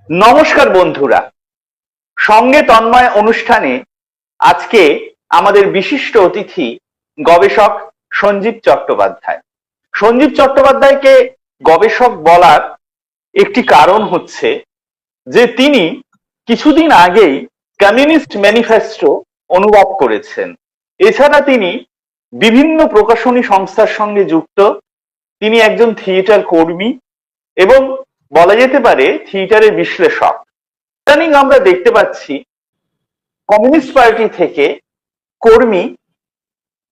নমস্কার বন্ধুরা, সঙ্গে তন্ময় অনুষ্ঠানে আজকে আমাদের বিশিষ্ট অতিথি গবেষক সঞ্জীব চট্টোপাধ্যায়। সঞ্জীব চট্টোপাধ্যায়কে গবেষক বলার একটি কারণ হচ্ছে যে তিনি কিছুদিন আগেই কমিউনিস্ট ম্যানিফেস্টো অনুবাদ করেছেন। এছাড়া তিনি বিভিন্ন প্রকাশনী সংস্থার সঙ্গে যুক্ত। তিনি একজন থিয়েটার কর্মী এবং বলা যেতে পারে থিয়েটারের বিশ্লেষক। ইদানিং আমরা দেখতে পাচ্ছি কমিউনিস্ট পার্টি থেকে কর্মী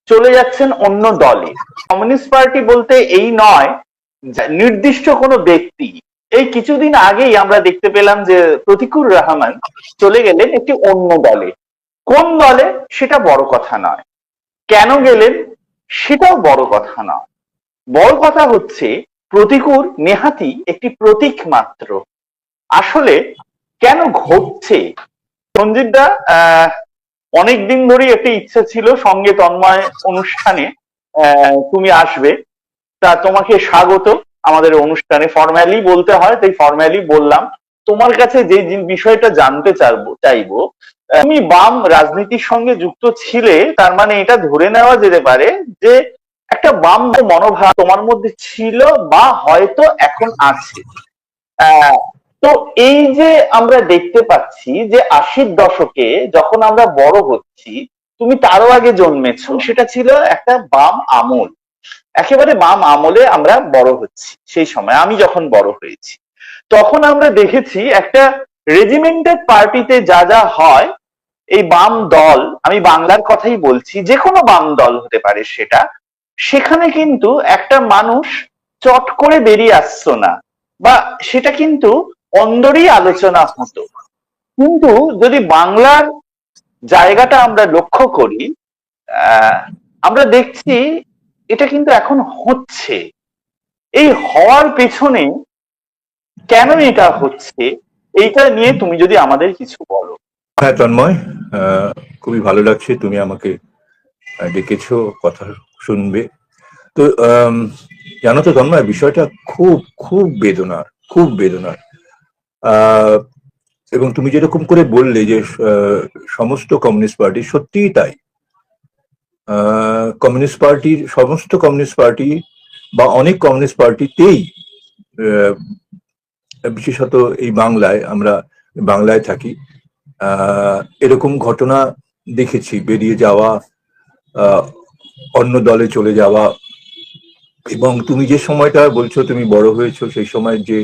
চলে যাচ্ছেন অন্য দলে। কমিউনিস্ট পার্টি বলতে এই নয় নির্দিষ্ট কোনো ব্যক্তি। এই কিছুদিন আগেই আমরা দেখতে পেলাম যে প্রতিকুর রহমান চলে গেলেন একটি অন্য দলে। কোন দলে সেটা বড় কথা নয়, কেন গেলেন সেটাও বড় কথা নয়। বড় কথা হচ্ছে প্রতিকুর নেহাতি একটি প্রতীক মাত্র। আসলে কেন ঘটছে? সঞ্জীবদা, অনেকদিন ধরেই একটা ইচ্ছা ছিল সঙ্গে তন্ময় অনুষ্ঠানে তুমি আসবে। তা তোমাকে স্বাগত আমাদের অনুষ্ঠানে। ফর্মালি বলতে হয় তাই ফর্মালি বললাম। তোমার কাছে যে বিষয়টা জানতে চাইবো, তুমি বাম রাজনীতির সঙ্গে যুক্ত ছিলে, তার মানে এটা ধরে নেওয়া যেতে পারে যে একটা বাম মনোভাব তোমার মধ্যে ছিল বা হয়তো এখন আছে। তো এই যে আমরা দেখতে পাচ্ছি যে 80-র দশকে যখন আমরা বড় হচ্ছি, তুমি তারও আগে জন্মেছো, সেটা ছিল একটা বাম আমল। একেবারে বাম আমলে আমরা বড় হচ্ছি। সেই সময় আমি যখন বড় হয়েছি তখন আমরা দেখেছি একটা রেজিমেন্টেড পার্টিতে যা যা হয়, এই বাম দল, আমি বাংলার কথাই বলছি, যে কোনো বাম দল হতে পারে সেটা, সেখানে কিন্তু একটা মানুষ চট করে বেরিয়ে আসতো না, বা সেটা কিন্তু অন্দরই আলোচনা হতো। কিন্তু যদি বাংলার জায়গাটা আমরা লক্ষ্য করি, আহ আমরা দেখছি এটা কিন্তু এখন হচ্ছে। এই হওয়ার পেছনে কেন এটা হচ্ছে, এইটা নিয়ে তুমি যদি আমাদের কিছু বলো। হ্যাঁ তন্ময়, খুবই ভালো লাগছে তুমি আমাকে ডেকেছো, কথা শুনবে। তো জানো তো তন্ময়, বিষয়টা খুব খুব বেদনার, খুব বেদনার। এবং তুমি যেরকম করে বললে যে সমস্ত কমিউনিস্ট পার্টি, সত্যিই তাই। সমস্ত কমিউনিস্ট পার্টি বা অনেক কমিউনিস্ট পার্টিতেই, বিশেষত এই বাংলায়, আমরা বাংলায় থাকি, এরকম ঘটনা দেখেছি। বেরিয়ে যাওয়া, অন্য দলে চলে যাওয়া। এবং তুমি যে সময়টা বলছো তুমি বড় হয়েছো, সেই সময় যে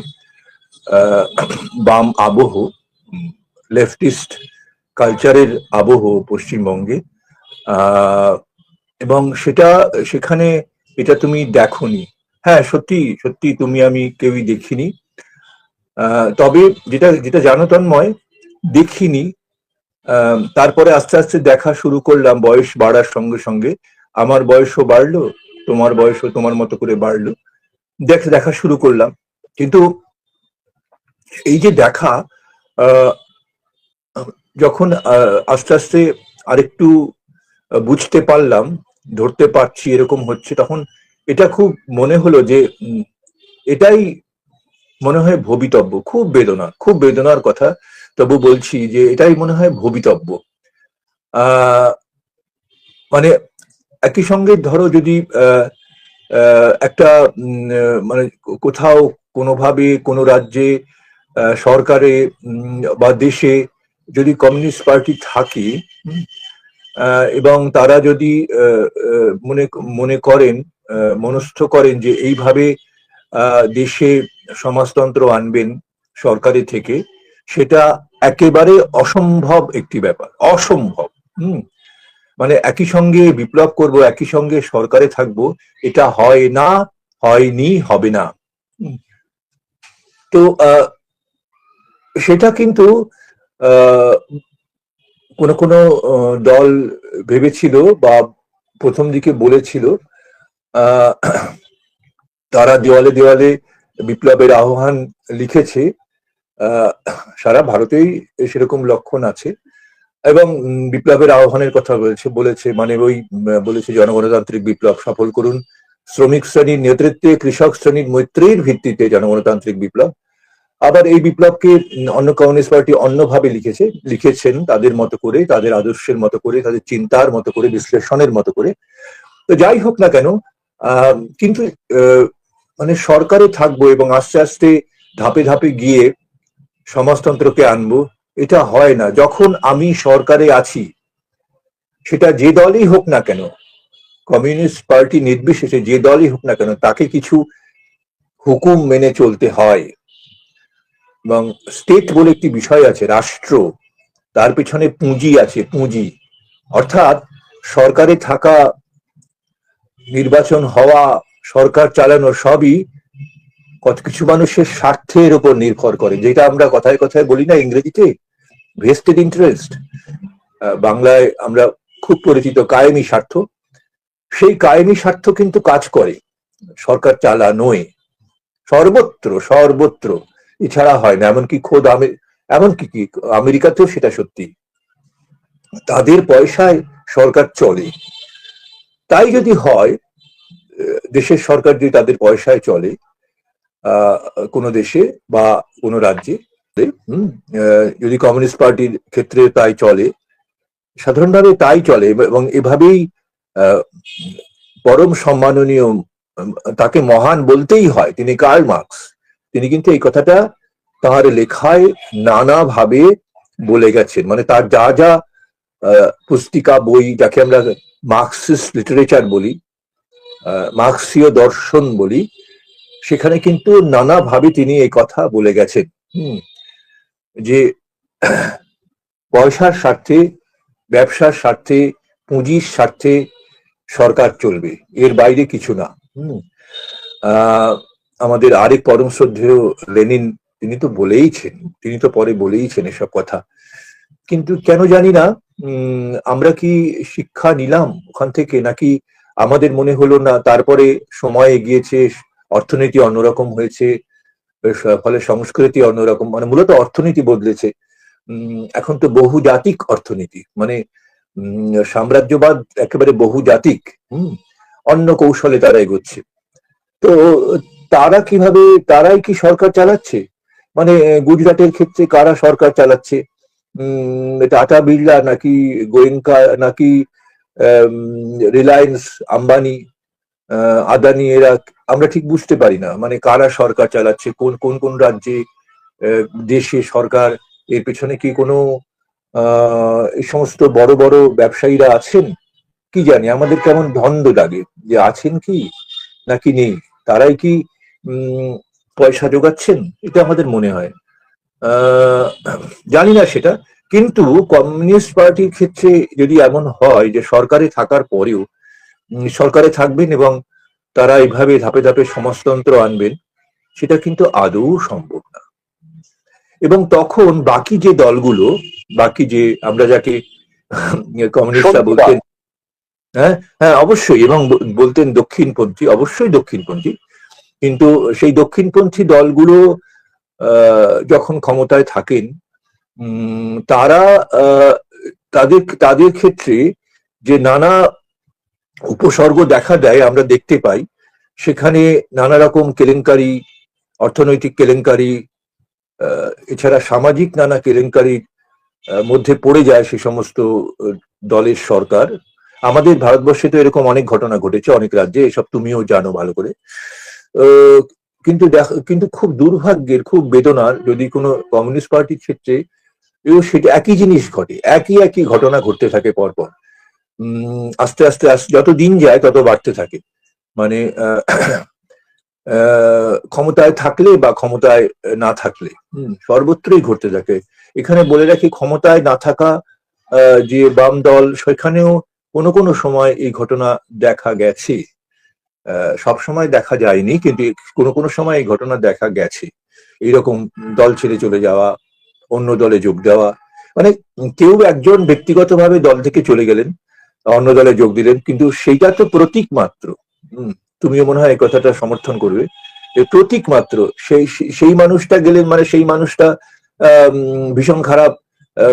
বাম আবহ, লেফটিস্ট কালচারের আবহ পশ্চিমবঙ্গে, এবং সেখানে এটা তুমি দেখোনি। হ্যাঁ, সত্যি সত্যি তুমি আমি কেউই দেখিনি। তবে যেটা যেটা জানো তন্ময়, দেখিনি। তারপরে আস্তে আস্তে দেখা শুরু করলাম, বয়স বাড়ার সঙ্গে সঙ্গে আমার বয়সও বাড়লো, তোমার বয়সও তোমার মতো করে বাড়লো, দেখা শুরু করলাম। কিন্তু এই যে দেখা, যখন আস্তে আস্তে আরেকটু বুঝতে পারলাম, ধরতে পারছি এরকম হচ্ছে, তখন এটা খুব মনে হলো যে এটাই মনে হয় ভবিতব্য। খুব বেদনার কথা, তবু বলছি যে এটাই মনে হয় ভবিতব্য। মানে একই সঙ্গে ধরো যদি একটা মানে কোথাও কোনোভাবে কোনো রাজ্যে, সরকারে বা দেশে যদি কমিউনিস্ট পার্টি থাকে, এবং তারা যদি মনে করেন, মনস্থ করেন যে এইভাবে দেশে সমাজতন্ত্র আনবেন সরকারের থেকে, সেটা একেবারে অসম্ভব একটি ব্যাপার, অসম্ভব। মানে একই সঙ্গে বিপ্লব করব, একই সঙ্গে সরকারে থাকব, এটা হয় না, হয়নি, হবে না। তো সেটা কিন্তু কোন কোন দল ভেবেছিল বা প্রথম দিকে বলেছিল, তারা দেওয়ালে দেওয়ালে বিপ্লবের আহ্বান লিখেছে। সারা ভারতেই সেরকম লক্ষণ আছে, এবং বিপ্লবের আহ্বানের কথা বলেছে, মানে ওই বলেছে জনগণতান্ত্রিক বিপ্লব সফল করুন, শ্রমিক শ্রেণীর নেতৃত্বে কৃষক শ্রেণীর মৈত্রীর ভিত্তিতে জনগণতান্ত্রিক বিপ্লব। আবার এই বিপ্লবকে অন্য কমিউনিস্ট পার্টি অন্যভাবে লিখেছেন তাদের মতো করে, তাদের আদর্শের মতো করে, তাদের চিন্তার মতো করে, বিশ্লেষণের মতো করে। তো যাই হোক না কেন, কিন্তু মানে সরকারে থাকবো এবং আস্তে আস্তে ধাপে ধাপে গিয়ে সমাজতন্ত্রকে আনবো, এটা হয় না। যখন আমি সরকারে আছি, সেটা যে দলই হোক না কেন, কমিউনিস্ট পার্টি নির্বিশেষে যে দলই হোক না কেন, তাকে কিছু হুকুম মেনে চলতে হয়। এবং স্টেট বলে একটি বিষয় আছে, রাষ্ট্র, তার পিছনে পুঁজি আছে, পুঁজি। অর্থাৎ সরকারে থাকা, নির্বাচন হওয়া, সরকার চালানো সবই কিছু মানুষের স্বার্থের উপর নির্ভর করে, যেটা আমরা কথায় কথায় বলি না ইংরেজিতে ভেস্টেড ইন্টারেস্ট, বাংলায় আমরা খুব পরিচিত কায়েমি স্বার্থ। সেই কায়েমি স্বার্থ কিন্তু কাজ করে সরকার চালানোয় সর্বত্র সর্বত্র, এছাড়া হয় না। এমনকি খোদ এমনকি কি আমেরিকাতেও সেটা সত্যি, তাদের পয়সায় সরকার চলে। তাই যদি হয়, দেশের সরকার যদি তাদের পয়সায় চলে কোনো দেশে বা কোনো রাজ্যে, যদি কমিউনিস্ট পার্টির ক্ষেত্রে তাই চলে, সাধারণভাবে তাই চলে। এবং এভাবেই পরম সম্মাননীয়, তাকে মহান বলতেই হয়, তিনি কার্ল মার্কস। তিনি কিন্তু এই কথাটা তার লেখায় নানাভাবে বলে গেছেন। মানে তার যা যা পুস্তিকা, বই, যাকে আমরা মার্কসিস্ট লিটারেচার বলি, মার্কসীয় দর্শন বলি, সেখানে কিন্তু নানাভাবে তিনি এই কথা বলে গেছেন, যে পয়সার স্বার্থে, ব্যবসার স্বার্থে, পুঁজির স্বার্থে সরকার চলবে, এর বাইরে কিছু না। আমাদের আরেক পরম শ্রদ্ধেয় লেনিন, তিনি তো বলেইছেন, তিনি তো পরে বলেইছেন এসব কথা। কিন্তু কেন জানি না আমরা কি শিক্ষা নিলাম ওখান থেকে, নাকি আমাদের মনে হলো না, তারপরে সময় এগিয়েছে, অর্থনীতি অন্যরকম হয়েছে, ফলে সংস্কৃতি অন্যরকম, মানে মূলত অর্থনীতি বদলেছে। এখন তো বহুজাতিক অর্থনীতি, মানে সাম্রাজ্যবাদ একেবারে বহুজাতিক, অন্য কৌশলে তারা এগোচ্ছে। তো তারাই কি সরকার চালাচ্ছে? মানে গুজরাটের ক্ষেত্রে কারা সরকার চালাচ্ছে? টাটা বিড়লা, নাকি গোয়েঙ্কা, নাকি রিলায়েন্স, আম্বানি, আদানি, এরা আমরা ঠিক বুঝতে পারি না। মানে কারা সরকার চালাচ্ছে, কোন কোন কোন রাজ্যে, দেশে সরকার, এর পেছনে কি কোনো এই সমস্ত বড় বড় ব্যবসায়ীরা আছেন? কি জানি, আমাদের কেমন ধন্দ লাগে যে আছেন কি নাকি নেই, তারাই কি পয়সা যোগাচ্ছেন, এটা আমাদের মনে হয়। জানি না সেটা। কিন্তু কমিউনিস্ট পার্টির ক্ষেত্রে যদি এমন হয় যে সরকারে থাকার পরেও সরকারে থাকবেন এবং তারা এইভাবে ধাপে ধাপে সমাজতন্ত্র আনবেন, সেটা কিন্তু আদৌ সম্ভব না। এবং তখন বাকি যে দলগুলো, বাকি যে আমরা যাকে কমিউনিস্টরা বলতেন, হ্যাঁ হ্যাঁ অবশ্যই, এবং বলতেন দক্ষিণপন্থী, অবশ্যই দক্ষিণপন্থী, কিন্তু সেই দক্ষিণপন্থী দলগুলো যখন ক্ষমতায় থাকেন, তারা তাদের ক্ষেত্রে যে নানা উপসর্গ দেখা দেয়, আমরা দেখতে পাই, সেখানে নানা রকম কেলেঙ্কারি, অর্থনৈতিক কেলেঙ্কারি, এছাড়া সামাজিক নানা কেলেঙ্কারির মধ্যে পড়ে যায় সে সমস্ত দলের সরকার। আমাদের ভারতবর্ষে তো এরকম অনেক ঘটনা ঘটেছে, অনেক রাজ্যে, এসব তুমিও জানো ভালো করে। কিন্তু খুব দুর্ভাগ্যের, খুব বেদনার, যদি কোনো কমিউনিস্ট পার্টির ক্ষেত্রে সেটা একই জিনিস ঘটে, একই ঘটনা ঘটতে থাকে পরপর। আস্তে আস্তে যত দিন যায় তত বাড়তে থাকে। মানে ক্ষমতায় থাকলে বা ক্ষমতায় না থাকলে সর্বত্রই ঘটতে থাকে। এখানে বলে রাখি, ক্ষমতায় না থাকা যে বাম দল, সেখানেও কোনো কোনো সময় এই ঘটনা দেখা গেছে, সব সময় দেখা যায়নি, কিন্তু কোনো কোনো সময় এই ঘটনা দেখা গেছে। এইরকম দল ছেড়ে চলে যাওয়া, অন্য দলে যোগ দেওয়া, মানে কেউ একজন ব্যক্তিগতভাবে দল থেকে চলে গেলেন, অন্য দলে যোগ দিলেন, কিন্তু সেইটা তো প্রতীক মাত্র। তুমিও মনে হয় এই কথাটা সমর্থন করবে, প্রতীক মাত্র। সেই মানুষটা গেলেন মানে সেই মানুষটা ভীষণ খারাপ,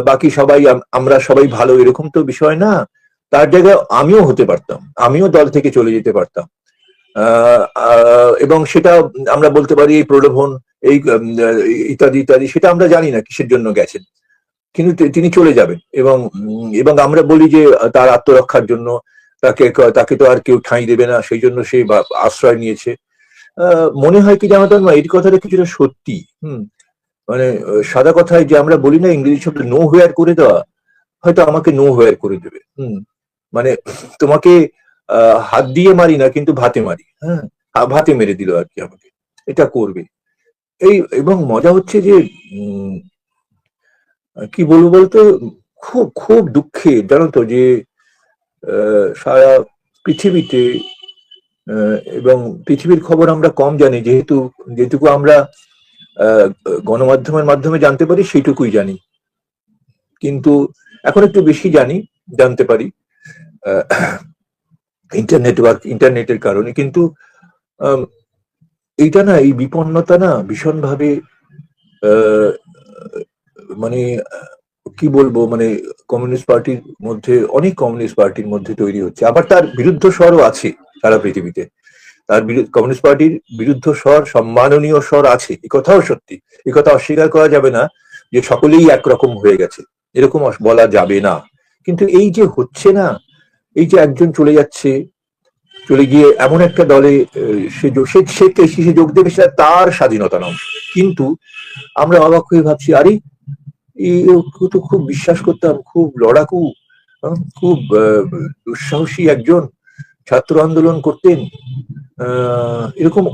বাকি সবাই, আমরা সবাই ভালো, এরকম তো বিষয় না। তার জায়গায় আমিও হতে পারতাম, আমিও দল থেকে চলে যেতে পারতাম। এবং সেটা আমরা বলতে পারি এই প্রলোভন, এই ইত্যাদি ইত্যাদি, সেটা আমরা জানি না কিসের জন্য গেছেন, কিন্তু তিনি চলে যাবেন। এবং আমরা বলি যে তার আত্মরক্ষার জন্য, তাকে তাকে তো আর কেউ ঠাঁই দেবে না, সেই জন্য সে আশ্রয় নিয়েছে। মনে হয় কি জানো তো, এই কথাটা কিছুটা সত্যি। মানে সাদা কথায় যে আমরা বলি না ইংরেজি শব্দ নো হেয়ার করে দেওয়া, হয়তো আমাকে নো হেয়ার করে দেবে। মানে তোমাকে হাত দিয়ে মারি না, কিন্তু ভাতে মারি, হ্যাঁ, ভাতে মেরে দিল আর কি আমাকে, এটা করবে। এবং মজা হচ্ছে যে কি বলবো বলতো, খুব খুব দুঃখের জানো তো যে সারা পৃথিবীতে, এবং পৃথিবীর খবর আমরা কম জানি, যেটুকু আমরা গণমাধ্যমের মাধ্যমে জানতে পারি সেইটুকুই জানি, কিন্তু এখন একটু বেশি জানতে পারি ইন্টারনেটের কারণে। কিন্তু এইটা না, এই বিপন্নতা না ভীষণভাবে মানে কি বলবো, মানে কমিউনিস্ট পার্টির মধ্যে, অনেক কমিউনিস্ট পার্টির মধ্যে তৈরি হচ্ছে। আবার তার বিরুদ্ধ স্বরও আছে সারা পৃথিবীতে, তার কমিউনিস্ট পার্টির বিরুদ্ধ স্বর, সম্মাননীয় স্বর আছে, এ কথাও সত্যি, এ কথা অস্বীকার করা যাবে না যে সকলেই একরকম হয়ে গেছে, এরকম বলা যাবে না। কিন্তু এই যে হচ্ছে না, এই যে একজন চলে যাচ্ছে, চলে গিয়ে এমন একটা দলে সে যোগ দেবে, সেটা তার স্বাধীনতার অংশ, কিন্তু আমরা অবাক হয়ে ভাবছি, আরে ওকে তো খুব বিশ্বাস করতাম, খুব লড়াকু, খুব দুঃসাহসী একজন, ছাত্র আন্দোলন করতেন, এরকম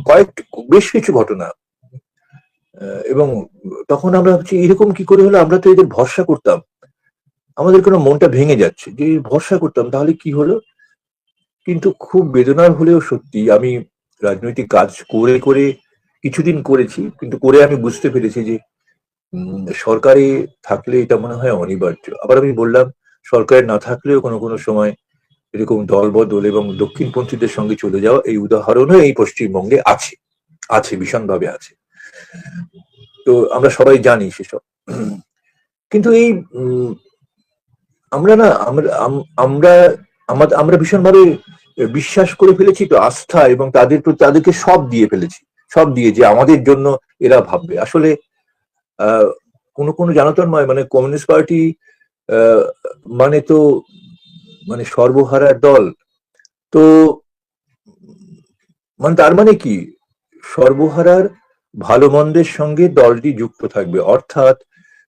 বেশ কিছু ঘটনা। এবং তখন আমরা ভাবছি এরকম কি করে হলো, আমরা তো এদের ভরসা করতাম, আমাদের কোনো মনটা ভেঙে যাচ্ছে যে ভরসা করতাম, তাহলে কি হলো। কিন্তু খুব বেদনার হলেও সত্যি, আমি রাজনৈতিক কাজ করে করে কিছুদিন করেছি, কিন্তু করে আমি বুঝতে পেরেছি যে সরকারে থাকলে এটা মনে হয় অনিবার্য। আবার আমি বললাম, সরকারে না থাকলেও কোনো কোনো সময় এরকম দলবদল এবং দক্ষিণপন্থীদের সঙ্গে চলে যাওয়া, এই উদাহরণও এই পশ্চিমবঙ্গে আছে, আছে, ভীষণভাবে আছে। তো আমরা সবাই জানি সেসব। কিন্তু এই আমরা না, আমরা আমরা ভীষণভাবে বিশ্বাস করে ফেলেছি তো, আস্থা, এবং তাদেরকে সব দিয়ে ফেলেছি, সব দিয়ে, যে আমাদের জন্য এরা ভাববে। আসলে কোনো কোনো জানাতন মানে কমিউনিস্ট পার্টি মানে তো মানে সর্বহারার দল। তো মানে তার মানে কি, সর্বহারার ভালো মন্দের সঙ্গে দলটি যুক্ত থাকবে, অর্থাৎ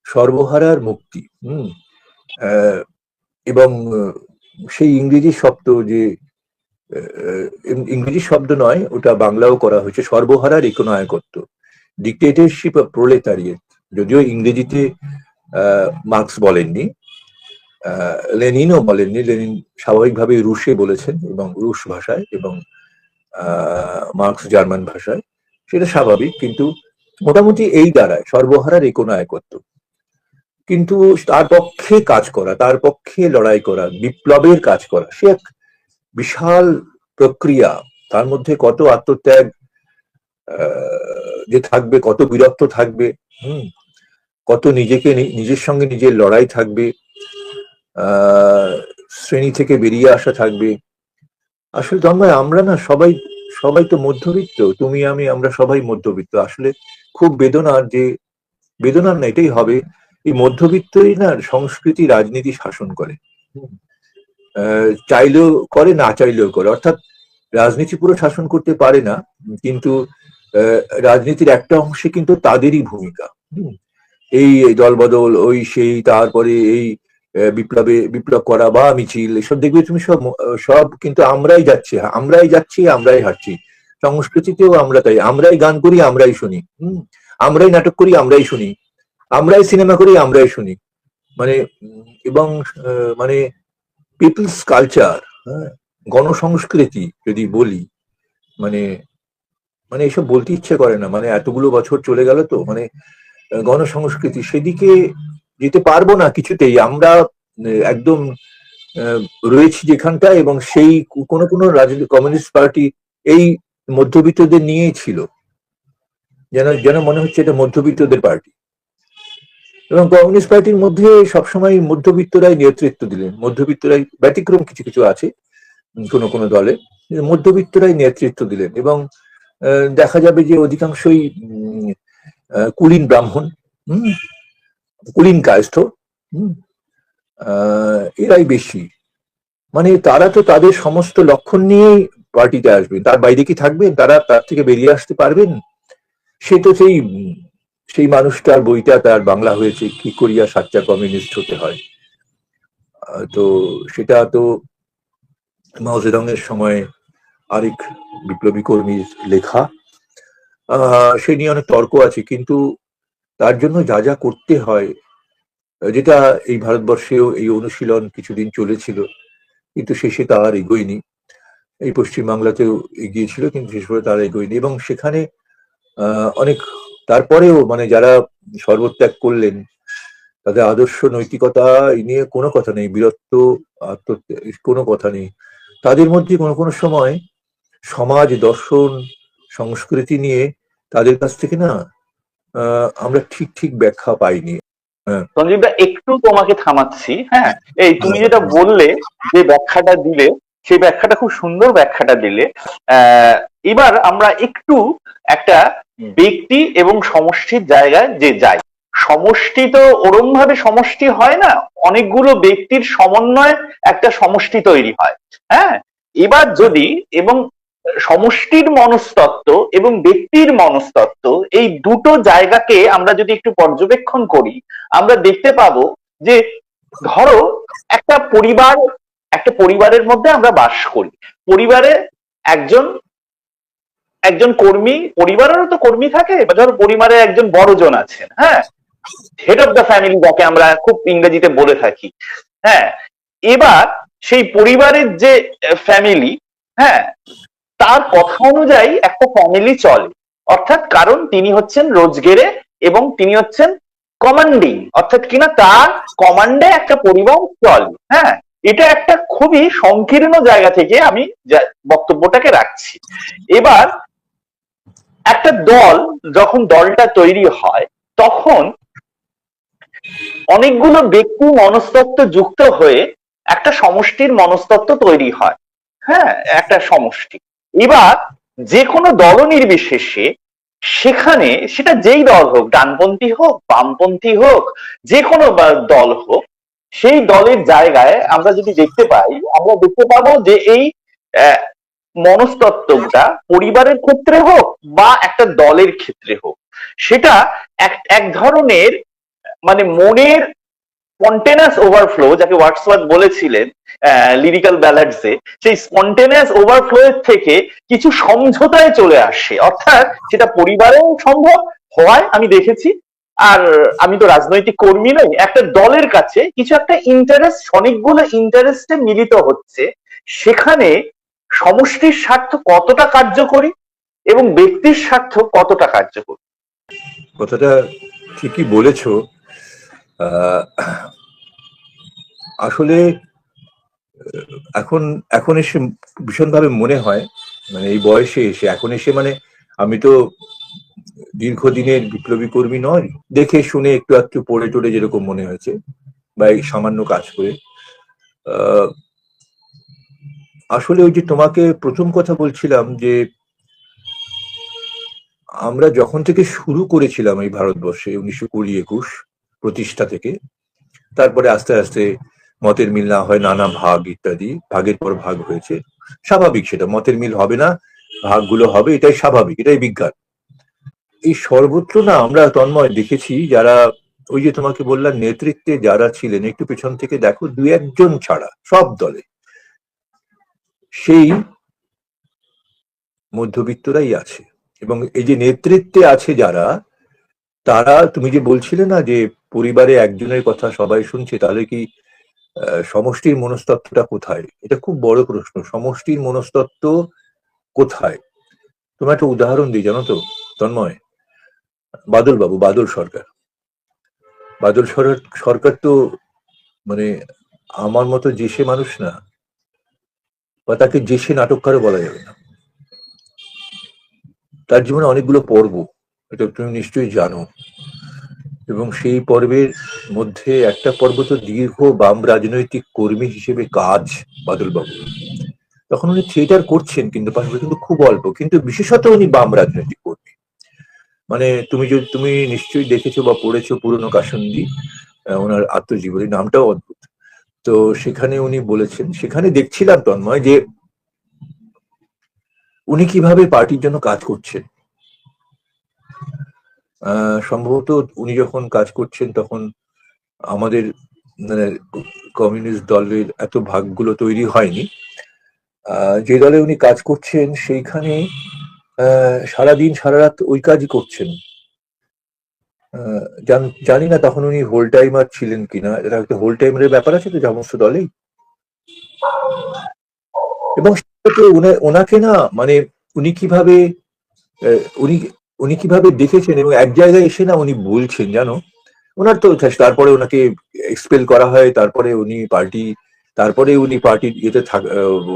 সর্বহারার মুক্তি। এবং সেই ইংরেজি শব্দ, যে ইংরেজি শব্দ নয়, ওটা বাংলাও করা হয়েছে, সর্বহারার একনায়কত্ব, ডিক্টেটরশিপ অফ প্রোলেতারিয়েট। যদিও ইংরেজিতে মার্কস বলেননি, লেনিনও বলেননি, লেনিন স্বাভাবিকভাবে রুশে বলেছেন, এবং রুশ ভাষায়, এবং মার্কস জার্মান ভাষায়, সেটা স্বাভাবিক। কিন্তু মোটামুটি এই দাঁড়ায় সর্বহারার একনায়কত্ব। কিন্তু তার পক্ষে কাজ করা, তার পক্ষে লড়াই করা, বিপ্লবের কাজ করা, সে এক বিশাল প্রক্রিয়া। তার মধ্যে কত আত্মত্যাগ যে থাকবে, কত বীরত্ব থাকবে, কত নিজের সঙ্গে নিজের লড়াই থাকবে, শ্রেণী থেকে বেরিয়ে আসা থাকবে। আসলে তন্ময়, আমরা না সবাই সবাই তো মধ্যবিত্ত, তুমি আমি, আমরা সবাই মধ্যবিত্ত। আসলে খুব বেদনার না, এটাই হবে, এই মধ্যবিত্তই না সংস্কৃতি রাজনীতি শাসন করে, চাইলেও করে, না চাইলেও করে। অর্থাৎ রাজনীতি পুরো শাসন করতে পারে না, কিন্তু রাজনীতির একটা অংশে কিন্তু তাদেরই ভূমিকা। এই দলবদল, ওই সেই, তারপরে এই বিপ্লব করা বা মিছিল, এসব দেখবে তুমি, সব সব কিন্তু আমরাই যাচ্ছি, আমরাই হাঁটছি। সংস্কৃতিতেও আমরা তাই, আমরাই গান করি, আমরাই শুনি, আমরাই নাটক করি, আমরাই শুনি, আমরাই সিনেমা করি, আমরাই শুনি। মানে এবং মানে পিপলস কালচার, গণসংস্কৃতি যদি বলি, মানে মানে এসব বলতে ইচ্ছে করে না, মানে এতগুলো বছর চলে গেল তো, মানে গণসংস্কৃতি, সেদিকে যেতে পারবো না কিছুতেই। আমরা একদম রয়েছি যেখানটা, এবং সেই কোনো কোনো রাজনৈতিক কমিউনিস্ট পার্টি এই মধ্যবিত্তদের নিয়েই ছিল, যেন যেন মনে হচ্ছে এটা মধ্যবিত্তদের পার্টি। এবং কমিউনিস্ট পার্টির মধ্যে সবসময় মধ্যবিত্তরাই নেতৃত্ব দিলেন, মধ্যবিত্তরাই, ব্যতিক্রম কিছু কিছু আছে কোনো কোনো দলে, মধ্যবিত্তরাই নেতৃত্ব দিলেন, এবং দেখা যাবে যে অধিকাংশই কুলীন ব্রাহ্মণ, হম কুলীন কায়স্থ, হম এরাই বেশি। মানে তারা তো তাদের সমস্ত লক্ষণ নিয়েই পার্টিতে আসবেন, তার বাইরে কি থাকবেন? তারা তার থেকে বেরিয়ে আসতে পারবেন? সে তো সেই সেই মানুষটার বইটা তার বাংলা হয়েছে, কি করিয়া সাচ্চা কমিউনিস্ট হতে হয়। তো সেটা তো মাও জেডংয়ের সময় আরেক বিপ্লবী কর্মীর লেখা। সে নিয়ে অনেক তর্ক আছে, কিন্তু তার জন্য যা যা করতে হয়, যেটা এই ভারতবর্ষেও এই অনুশীলন কিছুদিন চলেছিল, কিন্তু শেষে তা আর এগোয়নি। এই পশ্চিমবাংলাতেও এগিয়েছিল, কিন্তু শেষ করে তারা এগোয়নি। এবং সেখানে অনেক তারপরেও মানে যারা সর্বত্যাগ করলেন, তাদের আদর্শ নৈতিকতা এই নিয়ে কোনো কথা নেই, বীরত্ব, আত্মত্যাগ কোনো কথা নেই। তাদের মধ্যে কোনো কোনো সময় সমাজ, দর্শন, সংস্কৃতি নিয়ে তাদের কাছ থেকে না আমরা ঠিক ঠিক ব্যাখ্যা পাইনি। সঞ্জীব দা, একটু তোমাকে থামাচ্ছি। হ্যাঁ, এই তুমি যেটা বললে, যে ব্যাখ্যাটা দিলে, সেই ব্যাখ্যাটা খুব সুন্দর ব্যাখ্যাটা দিলে। এবার আমরা একটু একটা ব্যক্তি এবং সমষ্টির জায়গায় যে যাই। সমষ্টি তো ওরম ভাবে সমষ্টি হয় না, অনেকগুলো ব্যক্তির সমন্বয়ে একটা সমষ্টি তৈরি হয়। হ্যাঁ, এবার যদি এবং সমষ্টির মনস্তত্ত্ব এবং ব্যক্তির মনস্তত্ত্ব, এই দুটো জায়গাকে আমরা যদি একটু পর্যবেক্ষণ করি, আমরা দেখতে পাবো যে ধরো একটা পরিবার, একটা পরিবারের মধ্যে আমরা বাস করি। পরিবারে একজন একজন কর্মী, পরিবারেরও তো কর্মী থাকে, বা ধরো পরিবারে একজন বড়জন আছেন, হ্যাঁ, হেড অফ দ্য ফ্যামিলি যাকে আমরা খুব ইংরেজিতে বলে থাকি। হ্যাঁ, এবার সেই পরিবারের যে ফ্যামিলি, হ্যাঁ, তার কথা অনুযায়ী একটা ফ্যামিলি চলে। অর্থাৎ কারণ তিনি হচ্ছেন রোজগেরে এবং তিনি হচ্ছেন কমান্ডিং, অর্থাৎ কিনা তার কমান্ডে একটা পরিবার চলে। হ্যাঁ, এটা একটা খুবই সংকীর্ণ জায়গা থেকে আমি বক্তব্যটাকে রাখছি। এবার একটা দল, যখন দলটা তৈরি হয়, তখন অনেকগুলো ব্যক্তি মনস্তত্ত্ব যুক্ত হয়ে একটা সমষ্টির মনস্তত্ত্ব তৈরি হয়। হ্যাঁ, একটা সমষ্টি। এবার যে কোনো দল নির্বিশেষে সেখানে, সেটা যেই দল হোক, ডানপন্থী হোক, বামপন্থী হোক, যে কোনো দল হোক, সেই দলের জায়গায় আমরা যদি দেখতে পাই, আমরা দেখতে পাবো যে এই মনস্তত্ত্বটা পরিবারের ক্ষেত্রে হোক বা একটা দলের ক্ষেত্রে হোক, সেটা এক ধরনের মানে মনের স্পন্টেনিয়াস ওভারফ্লো, যাকে ওয়ার্ডসওয়ার্থ বলেছিলেন লিরিক্যাল ব্যালাডসে, সেই স্পন্টেনিয়াস ওভারফ্লো এর থেকে কিছু সমঝোতায় চলে আসে। অর্থাৎ সেটা পরিবারেও সম্ভব হয়, আমি দেখেছি। আর আমি তো রাজনৈতিক কর্মী নই, একটা দলের কাছে কিছু একটা ইন্টারেস্ট, অনেকগুলো ইন্টারেস্টে মিলিত হচ্ছে, সেখানে সমষ্টির স্বার্থ কতটা কার্যকরী এবং ব্যক্তির স্বার্থ কতটা কার্যকরী। কথাটা ঠিকই বলেছো। আসলে এখন এখন এসে ভীষণভাবে মনে হয়, মানে এই বয়সে এসে, এখন এসে, মানে আমি তো দীর্ঘদিনের বিপ্লবী কর্মী নয়, দেখে শুনে একটু একটু পড়ে টোড়ে যেরকম মনে হয়েছে, বা এই সামান্য কাজ করে। আসলে ওই যে তোমাকে প্রথম কথা বলছিলাম, যে আমরা যখন থেকে শুরু করেছিলাম এই ভারতবর্ষে 1920-21 প্রতিষ্ঠা থেকে, তারপরে আস্তে আস্তে মতের মিল না হয় নানা ভাগ ইত্যাদি, ভাগের পর ভাগ হয়েছে, স্বাভাবিক, সেটা মতের মিল হবে না, ভাগগুলো হবে, এটাই স্বাভাবিক, এটাই বিজ্ঞান। এই সর্বত্র না আমরা তন্ময় দেখেছি, যারা ওই যে তোমাকে বললাম নেতৃত্বে যারা ছিলেন, একটু পেছন থেকে দেখো, দু একজন ছাড়া সব দলে সেই মধ্যবিত্তরাই আছে। এবং এই যে নেতৃত্বে আছে যারা, তারা, তুমি যে বলছিলে না যে পরিবারে একজনের কথা সবাই শুনছে, তাহলে কি সমষ্টির মনস্তত্ত্বটা কোথায়? এটা খুব বড় প্রশ্ন, সমষ্টির মনস্তত্ত্ব কোথায়? তোমার একটা উদাহরণ দিই, জানো তো তন্ময়, বাদল বাবু, বাদল সরকার। বাদল সরকার তো মানে আমার মতো জেসে মানুষ না, বা তাকে জেসে নাটককারও বলা যাবে না। তার জীবনে অনেকগুলো পর্ব, এটা তুমি নিশ্চয়ই জানো। এবং সেই পর্বের মধ্যে একটা পর্ব তো দীর্ঘ বাম রাজনৈতিক কর্মী হিসেবে কাজ বাদল বাবু। তখন উনি থিয়েটার করছেন কিন্তু পাশাপাশি কিন্তু খুব অল্প, কিন্তু বিশেষত উনি বাম রাজনৈতিক কর্মী। মানে তুমি নিশ্চয়ই দেখেছো বা পড়েছো পুরনো কাসুন্দি, ওনার আত্মজীবনী, নামটাও অদ্ভুত। তো সেখানে উনি বলেছেন, সেখানে দেখছিলাম তন্ময় যে উনি কিভাবে পার্টির জন্য কাজ করছেন। সম্ভবত উনি যখন কাজ করছেন তখন আমাদের মানে কমিউনিস্ট দলের এত ভাগগুলো তৈরি হয়নি। যে দলে উনি কাজ করছেন সেইখানে সারাদিন সারা রাত ওই কাজই করছেন। জানি না তখন উনি হোল টাইমার ছিলেন কিনা, এটা একটা হোল টাইমারের ব্যাপার আছে তো সমস্ত দলেই। এবং ওনাকে না মানে উনি কিভাবে উনি উনি কিভাবে দেখেছেন, এবং এক জায়গায় এসে না উনি বলছেন জানো, ওনার তো তারপরে ওনাকে এক্সপেল করা হয়, তারপরে উনি পার্টির ইয়েতে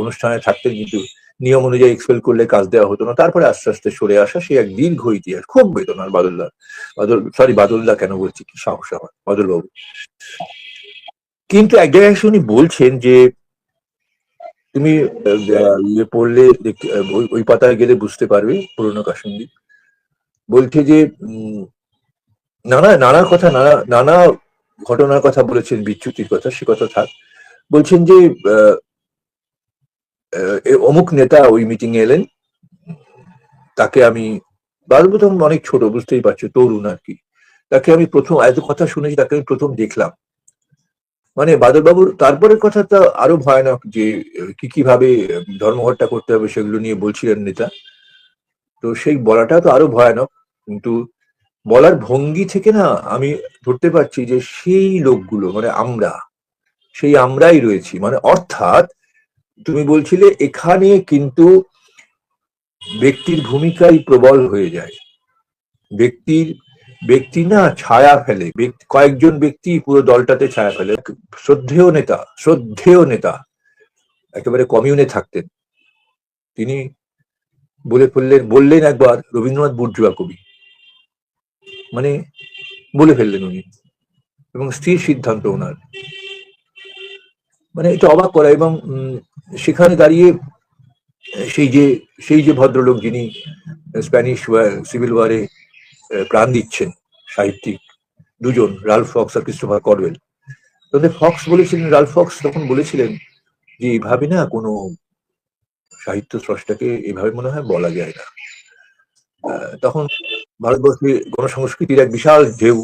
অনুষ্ঠানে থাকতেন, কিন্তু নিয়ম অনুযায়ী এক্সপেল করলে কাজ দেওয়া হতো না, তারপরে আস্তে আস্তে সরে আসা, সে এক দীর্ঘ ইতিহাস, খুব বেদনার। বাদলদা কেন বলছি, কি সাহস আমার, বাদলবাবু। কিন্তু এক জায়গায় এসে উনি বলছেন যে তুমি ইয়ে পড়লে ওই পাতায় গেলে বুঝতে পারবে, পুরোনো কাসুন্দি। বলছে যে নানা নানা কথা, নানা ঘটনার কথা বলেছেন, বিচ্যুতির কথা, সে কথা থাক। বলছেন যে অমুক নেতা ওই মিটিং এ এলেন, তাকে আমি প্রথম অনেক ছোট, বুঝতেই পারছো, তরুণ আর কি, তাকে আমি প্রথম এত কথা শুনেছি, তাকে আমি প্রথম দেখলাম। মানে বাদলবাবুর তারপরের কথাটা আরো ভয়ানক, যে কিভাবে ধর্মঘটটা করতে হবে সেগুলো নিয়ে বলছিলেন নেতা। তো সেই বলাটা তো আরো ভয়ানক, কিন্তু বলার ভঙ্গি থেকে না আমি ধরতে পারছি যে সেই লোকগুলো মানে আমরাই রয়েছি। মানে অর্থাৎ তুমি বলছিলে এখানে কিন্তু ব্যক্তির ভূমিকাই প্রবল হয়ে যায়। ব্যক্তি না ছায়া ফেলে, কয়েকজন ব্যক্তি পুরো দলটাতে ছায়া ফেলে। শ্রদ্ধেয় নেতা একেবারে কমিউনে থাকতেন, তিনি বললেন একবার রবীন্দ্রনাথ বুর্জুয়া কবি, মানে বলে ফেললেন উনি, এবং স্থির সিদ্ধান্ত ওনার। মানে এটা অবাক করা। এবং সেখানে দাঁড়িয়ে সেই যে ভদ্রলোক যিনি স্প্যানিশ সিভিল ওয়ারে প্রাণ দিচ্ছেন, সাহিত্যিক দুজন, রালফ ফক্স আর ক্রিস্টোফার করওয়েল। রালফ ফক্স তখন বলেছিলেন যে এইভাবে না কোনো সাহিত্য স্রষ্টাকে এভাবে মনে হয় বলা যায় না। তখন ভারতবর্ষে গণসংস্কৃতির এক বিশাল ঢেউ,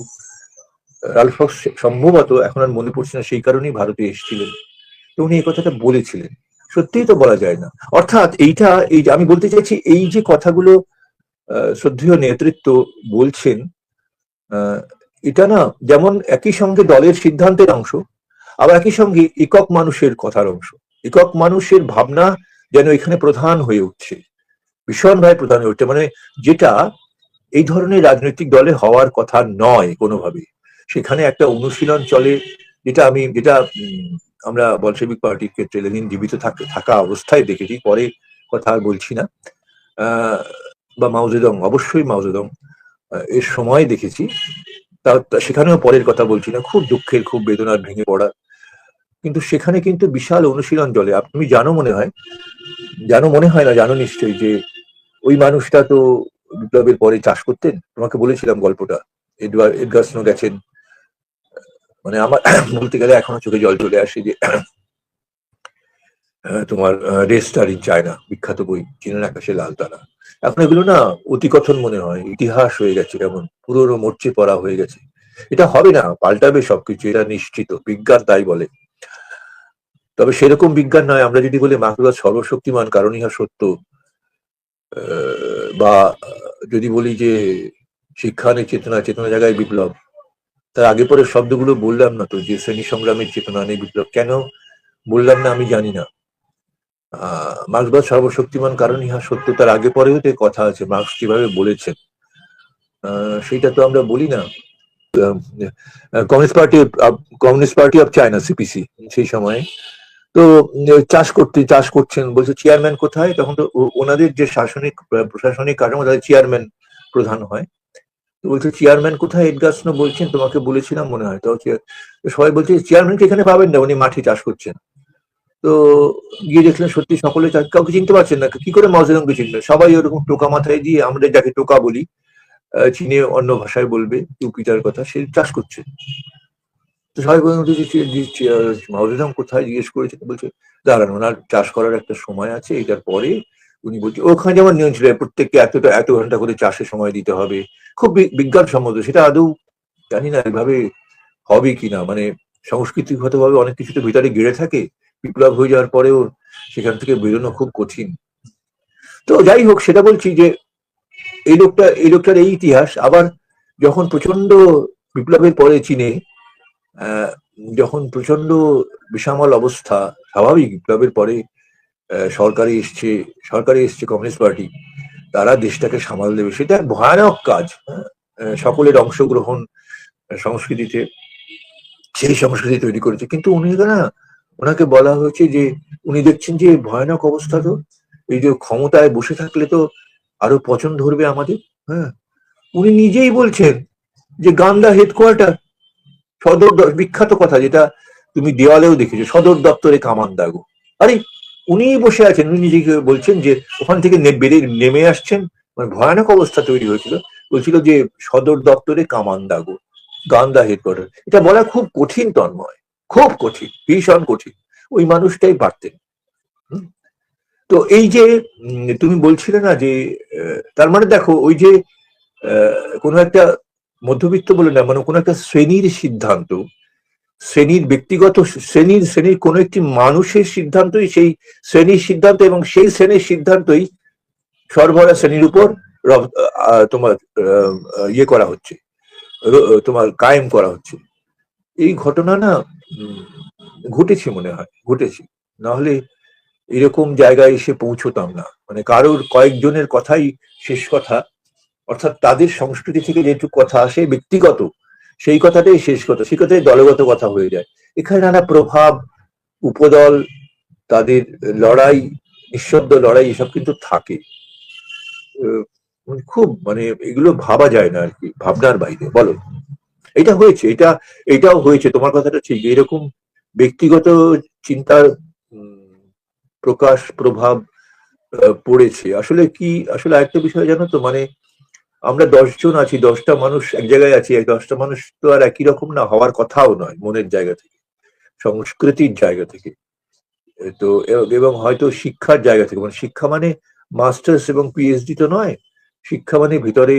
রালফ ফক্স সম্ভবত, এখন আর মনে পড়ছে না, সেই কারণেই ভারতে এসেছিলেন। তো উনি এই কথাটা বলেছিলেন, সত্যিই তো বলা যায় না। অর্থাৎ এই যে আমি বলতে চাইছি, এই যে কথাগুলো শ্রদ্ধেয় নেতৃত্ব বলছেন, এটা না যেমন একই সঙ্গে দলের সিদ্ধান্তের অংশ, আবার একই সঙ্গে একক মানুষের কথার অংশ। একক মানুষের ভাবনা যেন এখানে প্রধান হয়ে উঠছে, ভীষণভাবে প্রধান হয়ে উঠছে, মানে যেটা এই ধরনের রাজনৈতিক দলে হওয়ার কথা নয় কোনোভাবে। সেখানে একটা অনুশীলন চলে, যেটা আমরা বলশেবিক পার্টির ক্ষেত্রে লেনিন জীবিত থাকা অবস্থায় দেখেছি, পরে কথা আর বলছি না, বা মাওজেদং, অবশ্যই মাওজেদং এর সময় দেখেছি, সেখানেও পরের কথা বলছি না, খুব দুঃখের, খুব বেদনার, ভেঙে পড়া। কিন্তু সেখানে কিন্তু বিশাল অনুশীলন চলে। তুমি জানো মনে হয় না, জানো নিশ্চয়ই, যে ওই মানুষটা তো বিপ্লবের পরে চাষ করতেন। তোমাকে বলেছিলাম গল্পটা, এডগার স্নো গেছেন, মানে আমার বলতে গেলে এখনো চোখে জল চলে আসে, যে তোমার রেস্টার ইন চায়না, বিখ্যাত বই, চীনের আকাশে লাল তারা। এখন এগুলো না অতিকথন মনে হয়, ইতিহাস হয়ে গেছে, কেমন পুরোনো মরচে পড়া হয়ে গেছে। এটা হবে না, পাল্টাবে সবকিছু, এটা নিশ্চিত, বিজ্ঞান তাই বলে। তবে সেরকম বিজ্ঞান নয়, আমরা যদি বলি মার্কসবাদ সর্বশক্তিমান কারণ ইহা সত্য, বা যদি বলি যে শিক্ষা নেই চেতনা, চেতনা জায়গায় বিপ্লব, তার আগে পরে শব্দগুলো বললাম না তো, যে শ্রেণী সংগ্রামের চেতনা নেই বিপ্লব, কেন বললাম না আমি জানি না। মার্কসবাদ সর্বশক্তিমান কারণ ইহা সত্য, তার আগে পরেও তো কথা আছে, মার্কস যেভাবে বলেছেন, সেটা তো আমরা বলি না। Communist party of China, CPC, সেই সময়ে তো চাষ করছেন, বলছে চেয়ারম্যান কোথায়, তখন তো ওনাদের যে প্রশাসনিক কাঠামো, তাদের চেয়ারম্যান প্রধান হয়। তো বলছে চেয়ারম্যান কোথায়, এডগার স্নো বলছেন তোমাকে বলেছিলাম মনে হয়। তো সবাই বলছে চেয়ারম্যানকে এখানে পাবেন না, উনি মাঠে চাষ করছেন। তো গিয়ে দেখলেন সত্যি সকলে কাউকে চিনতে পারছেন না, কি করে মাও জেদুংকে চিনবেন? সবাই ওরকম টোকা মাথায় দিয়ে, আমরা যাকে টোকা বলি, চীনে অন্য ভাষায় বলবে টুপিটার কথা, সে চাষ করছে। তো সবাই বলছে মাও জেদুং কোথায় জিজ্ঞেস করেছে, বলছে দাঁড়ান, ওনার চাষ করার একটা সময় আছে, এটার পরে উনি বলছে, ওখানে যেমন নিয়ম ছিল প্রত্যেককে এত ঘন্টা করে চাষে সময় দিতে হবে, খুব বিজ্ঞানসম্মত। সেটা আদৌ জানি না এভাবে হবে কিনা, মানে সংস্কৃতিগত ভাবে অনেক কিছু তো ভিতরে গেড়ে থাকে, বিপ্লব হয়ে যাওয়ার পরেও সেখান থেকে বেরোনো খুব কঠিন। তো যাই হোক, সেটা বলছি যে এই লোকটার এই ইতিহাস। আবার যখন প্রচন্ড বিপ্লবের পরে চীনে আহ, যখন প্রচন্ড বিষামল অবস্থা, স্বাভাবিক বিপ্লবের পরে সরকারে এসছে কমিউনিস্ট পার্টি, তারা দেশটাকে সামাল দেবে, সেটা এক ভয়ানক কাজ। সকলের অংশগ্রহণ সংস্কৃতিতে, সেই সংস্কৃতি তৈরি করেছে। কিন্তু ওনাকে বলা হয়েছে যে উনি দেখছেন যে ভয়ানক অবস্থা, তো এই যে ক্ষমতায় বসে থাকলে তো আরো পচন ধরবে আমাদের। হ্যাঁ, উনি নিজেই বলছেন যে গান্দা হেডকোয়ার্টার, বিখ্যাত কথা যেটা তুমি দেওয়ালেও দেখেছো, সদর দপ্তরে কামান দাগো। আরে উনিই বসে আছেন, উনি নিজেকে বলছেন যে ওখান থেকে নেমে আসছেন, মানে ভয়ানক অবস্থা তৈরি হয়েছিল, বলছিল যে সদর দপ্তরে কামান দাগো, গান্দা হেডকোয়ার্টার। এটা বলা খুব কঠিন তন্ময়, খুব কঠিন, ভীষণ কঠিন। ওই মানুষটাই পারতেন। হুম। তো এই যে তুমি বলছিলে না যে তার মানে দেখো, ওই যে কোনো একটা মধ্যবিত্ত বলে না, মানে কোনো একটা শ্রেণীর সিদ্ধান্ত, শ্রেণীর ব্যক্তিগত শ্রেণীর কোনো একটি মানুষের সিদ্ধান্তই সেই শ্রেণীর সিদ্ধান্ত, এবং সেই শ্রেণীর সিদ্ধান্তই সর্বহারা শ্রেণীর উপর তোমার ইয়ে করা হচ্ছে, তোমার কায়েম করা হচ্ছে। এই ঘটনা না ঘটেছে, মনে হয় ঘটেছে, নাহলে এরকম জায়গায় এসে পৌঁছতাম না। মানে কারোর কয়েকজনের কথাই শেষ কথা, অর্থাৎ তাদের সংস্কৃতি থেকে যেটুকু কথা আসে ব্যক্তিগত, সেই কথাটাই শেষ কথা, সেই কথাই দলগত কথা হয়ে যায়। এখানে নানা প্রভাব, উপদল, তাদের লড়াই, নিঃশব্দ লড়াই, এসব কিন্তু থাকে। খুব মানে এগুলো ভাবা যায় না আর কি, ভাবনার বাইরে। বলো, এটা হয়েছে, এটাও হয়েছে, তোমার কথাটা ঠিক। এরকম ব্যক্তিগত চিন্তার প্রকাশ, প্রভাব পড়েছে। আসলে কি, আসলে আরেকটা বিষয় জানো তো, মানে আমরা 10 জন আছি, 10টা মানুষ এক জায়গায় আছি, 10টা মানুষ তো আর একই রকম না, হওয়ার কথাও নয়, মনের জায়গা থেকে, সংস্কৃতির জায়গা থেকে। তো এবং হয়তো শিক্ষার জায়গা থেকে, মানে শিক্ষা মানে মাস্টার্স এবং পিএইচডি তো নয়, শিক্ষা মানে ভিতরে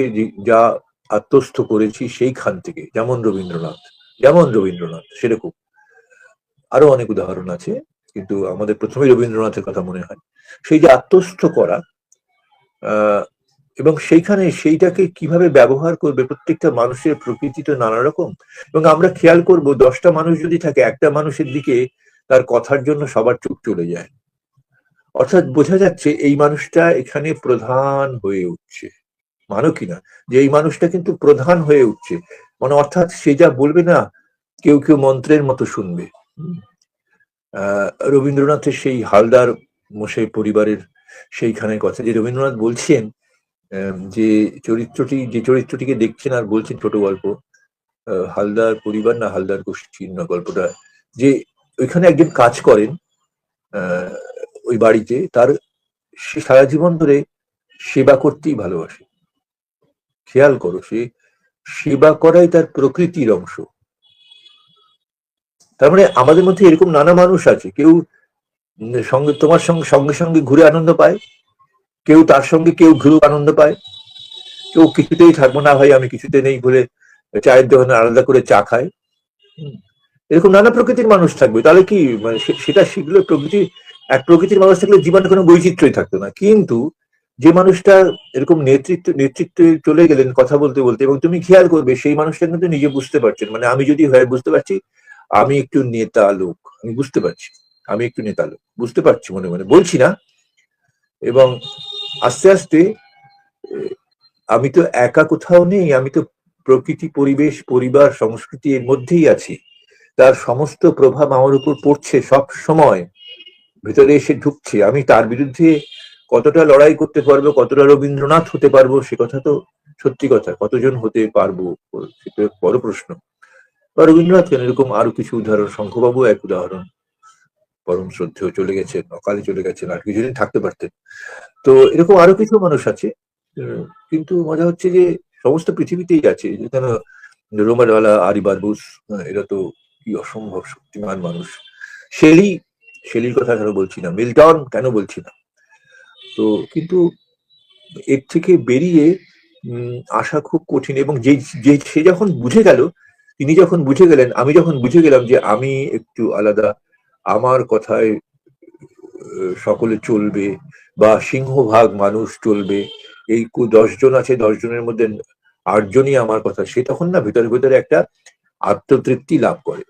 যা আত্মস্থ করেছি সেইখান থেকে, যেমন রবীন্দ্রনাথ সেরকম। আরো অনেক উদাহরণ আছে, কিন্তু আমাদের প্রথমে রবীন্দ্রনাথের কথা মনে হয়। সেই যে আত্মস্থ করা, আহ এবং সেইটাকে কিভাবে ব্যবহার করবে প্রত্যেকটা মানুষের, প্রকৃতি তো নানা রকম। এবং আমরা খেয়াল করব, 10টা মানুষ যদি থাকে, একটা মানুষের দিকে তার কথার জন্য সবার চোখ চলে যায়। অর্থাৎ বোঝা যাচ্ছে এই মানুষটা এখানে প্রধান হয়ে উঠছে, মানো কিনা, যে এই মানুষটা কিন্তু প্রধান হয়ে উঠছে। মানে অর্থাৎ সে যা বলবে না, কেউ কেউ মন্ত্রের মতো শুনবে। রবীন্দ্রনাথের সেই হালদার মশাই পরিবারের সেইখানের কথা, যে রবীন্দ্রনাথ বলছেন যে চরিত্রটিকে দেখছেন আর বলছেন, ছোট গল্প, হালদার পরিবার না হালদার গোষ্ঠীর না গল্পটা, যে ওইখানে একজন কাজ করেন ওই বাড়িতে, সে সারা জীবন ধরে সেবা করতেই ভালোবাসে। খেয়াল করো, সে সেবা করাই তার প্রকৃতির অংশ। তার মানে আমাদের মধ্যে এরকম নানা মানুষ আছে, কেউ তোমার সঙ্গে সঙ্গে ঘুরে আনন্দ পায়, কেউ তার সঙ্গে কেউ ঘুরে আনন্দ পায়, কেউ কিছুতেই থাকবো না ভাই, আমি কিছুতে নেই বলে চায়ের দোকানে আলাদা করে চা খায়। এরকম নানা প্রকৃতির মানুষ থাকবে, তাহলে কি মানে সেটা শিখলে প্রকৃতির মানুষ থাকলে জীবনে কোনো বৈচিত্র্যই থাকতো না। কিন্তু যে মানুষটা এরকম নেতৃত্বে চলে গেলেন কথা বলতে বলতে, এবং তুমি খেয়াল করবে সেই মানুষটা কিন্তু নিজে বুঝতে পারছেন, মানে আমি যদি হয় বুঝতে পারছি আমি একটু নেতা লোক, আমি বুঝতে পারছি আমি একটু নেতা লোক, বুঝতে পারছি, মনে মনে বলছি না। এবং আস্তে আস্তে আমি তো একা কোথাও নেই, আমি তো প্রকৃতি, পরিবেশ, পরিবার, সংস্কৃতি এর মধ্যেই আছি। তার সমস্ত প্রভাব আমার উপর পড়ছে সব সময়, ভেতরে এসে ঢুকছে। আমি তার বিরুদ্ধে কতটা লড়াই করতে পারবো, কতটা রবীন্দ্রনাথ হতে পারবো, সে কথা তো সত্যি কথা, কতজন হতে পারবো সেটা বড় প্রশ্ন। বা রবীন্দ্রনাথ কেন, এরকম আরো কিছু উদাহরণ, শঙ্খবাবু এক উদাহরণ। পরম শ্রদ্ধেয় চলে গেছেন, অকালে চলে গেছেন, আর কিছুদিন থাকতে পারতেন। তো এরকম আরো কিছু মানুষ আছে। আহ, কিন্তু মজা হচ্ছে যে সমস্ত পৃথিবীতেই আছে, যেখানে রোমানওয়ালা, আরি বারবুস, এরা তো কি অসম্ভব শক্তিমান মানুষ। শেলি, শেলির কথা কেন বলছি না, মিল্টন কেন বলছি না। তো কিন্তু এর থেকে বেরিয়ে আসা খুব কঠিন। এবং যে যে সে যখন বুঝে গেল, তিনি যখন বুঝে গেলেন, আমি যখন বুঝে গেলাম যে আমি একটু আলাদা, আমার কথায় সকলে চলবে, বা সিংহভাগ মানুষ চলবে, এই 10 জন আছে, 10 জনের মধ্যে 8 জনই আমার কথা, সে তখন না ভেতরে ভেতরে একটা আত্মতৃপ্তি লাভ করে।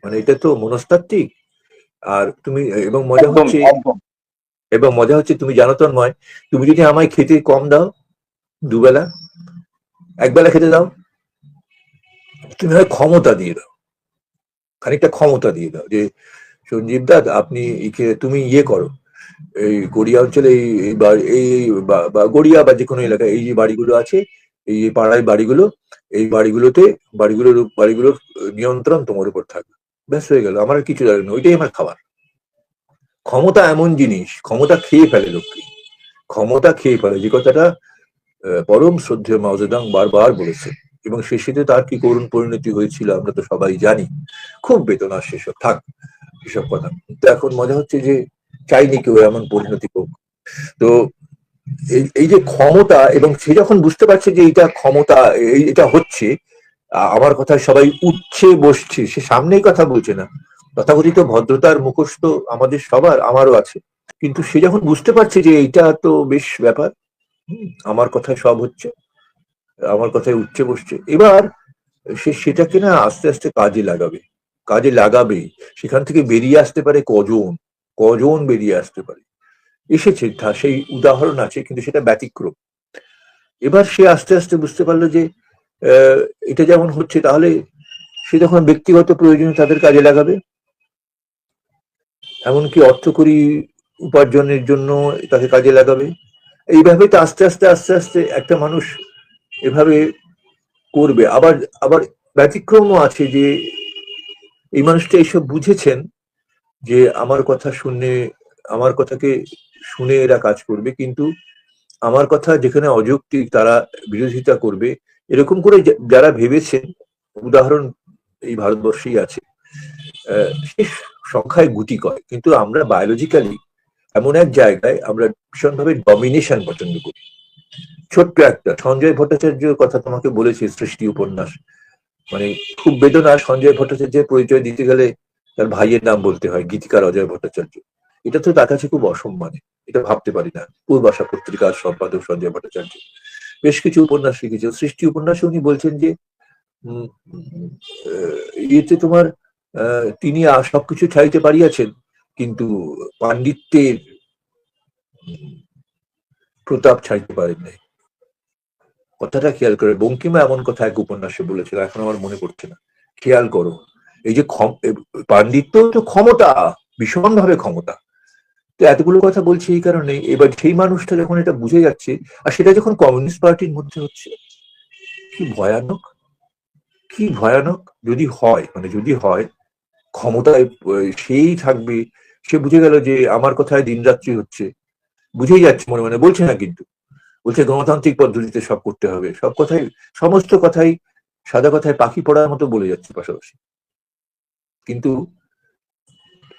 মানে এটা তো মনস্তাত্ত্বিক। আর তুমি, এবং মজা একদম হচ্ছে, একদম। তুমি জানো তো নয়, তুমি যদি আমায় খেতে কম দাও, দুবেলা, একবেলা খেতে দাও, তুমি হয় ক্ষমতা দিয়ে দাও, খানিকটা ক্ষমতা দিয়ে দাও যে সঞ্জীব দা, আপনি তুমি ইয়ে করো, এই গড়িয়া অঞ্চলে বা গড়িয়া বা যে কোনো এলাকায় এই যে বাড়িগুলো আছে, এই যে পাড়ায় বাড়িগুলো, এই বাড়িগুলোর নিয়ন্ত্রণ তোমার উপর থাকবে। ব্যাস, হয়ে গেল, আমার আর কিছু লাগে না, ওইটাই আমার খাবার। ক্ষমতা এমন জিনিস, ক্ষমতা খেয়ে ফেলে লোককে, ক্ষমতা খেয়ে ফেলে, যে কথাটা পরম শ্রদ্ধেয় মাও জেদুং বারবার বলেছে। এবং শেষে তার কি করুণ পরিণতি হয়েছিল আমরা তো সবাই জানি। খুব বেদনা সেসব, থাক এসব কথা। তো এখন মজা হচ্ছে যে চাইনি কেউ এমন পরিণতি হোক। তো এই যে ক্ষমতা, এবং সে যখন বুঝতে পারছে যে এটা ক্ষমতা, এটা হচ্ছে, আমার কথায় সবাই উঠছে বসছে, সে সামনেই কথা বলছে না, তথাকথিত ভদ্রতার মুখোশ তো আমাদের সবার, আমারও আছে। কিন্তু সে যখন বুঝতে পারছে যে এইটা তো বেশ ব্যাপার, আমার কথায় সব হচ্ছে, আমার কথায় উঠছে বসছে, এবার সে সেটাকে না আস্তে আস্তে কাজে লাগাবে, কাজে লাগাবে। সেখান থেকে বেরিয়ে আসতে পারে কজন, কজন বেরিয়ে আসতে পারে, এসেছে, সেই উদাহরণ আছে, কিন্তু সেটা ব্যতিক্রম। এবার সে আস্তে আস্তে বুঝতে পারলো যে আহ, এটা যেমন হচ্ছে, তাহলে সে যখন ব্যক্তিগত প্রয়োজনে তাদের কাজে লাগাবে, এমনকি অর্থকরী উপার্জনের জন্য তাকে কাজে লাগাবে। এইভাবে তো আস্তে আস্তে আস্তে আস্তে একটা মানুষ এভাবে করবে। আবার আবার ব্যতিক্রমও আছে যে এই মানুষটা এইসব বুঝেছেন যে আমার কথা শুনে, আমার কথাকে শুনে এরা কাজ করবে, কিন্তু আমার কথা যেখানে অযৌক্তিক তারা বিরোধিতা করবে, এরকম করে যারা ভেবেছেন, উদাহরণ এই ভারতবর্ষেই আছে। সে সংখ্যায় গুটি কয়, কিন্তু আমরা বায়োলজিক্যালি এমন এক জায়গায় আমরা ভীষণভাবে ডমিনেশন পছন্দ করি। ছোট্ট একটা সঞ্জয় ভট্টাচার্যের কথা তোমাকে বলেছি, সৃষ্টি উপন্যাস, মানে খুব বেদনা। সঞ্জয় ভট্টাচার্যের পরিচয় দিতে গেলে তার ভাইয়ের নাম বলতে হয়, গীতিকার অজয় ভট্টাচার্য। এটা তো তার কাছে খুব অসম্মানে, এটা ভাবতে পারি না। পূর্বাশা পত্রিকার সম্পাদক সঞ্জয় ভট্টাচার্য বেশ কিছু উপন্যাস লিখেছেন। সৃষ্টি উপন্যাসে উনি বলছেন যে উম, ইয়েতে তোমার তিনি সবকিছু ছাড়িতে পারিয়াছেন, কিন্তু পাণ্ডিত্যের প্রতাপ ছাড়িতে পারেন নাই। কথাটা খেয়াল করে, বঙ্কিমা এমন কথা এক উপন্যাসে বলেছিল, এখন আমার মনে পড়ছে না, খেয়াল করো। এই যে পাণ্ডিত্য তো ক্ষমতা, ভীষণ ভাবে ক্ষমতা। তো এতগুলো কথা বলছি এই কারণে, এবার সেই মানুষটা যখন এটা বুঝে যাচ্ছে, আর সেটা যখন কমিউনিস্ট পার্টির মধ্যে হচ্ছে, কি ভয়ানক, কি ভয়ানক। যদি হয়, মানে যদি হয় ক্ষমতায় সেই থাকবে, সে বুঝে গেল যে আমার কথায় দিনরাত্রি হচ্ছে, বুঝেই যাচ্ছে মনে মনে, বলছে না কিন্তু, বলছে গণতান্ত্রিক পদ্ধতিতে সব করতে হবে, সব কথাই, সমস্ত কথাই সাদা কথায় পাখি পড়ার মতো বলে যাচ্ছে পাশাপাশি। কিন্তু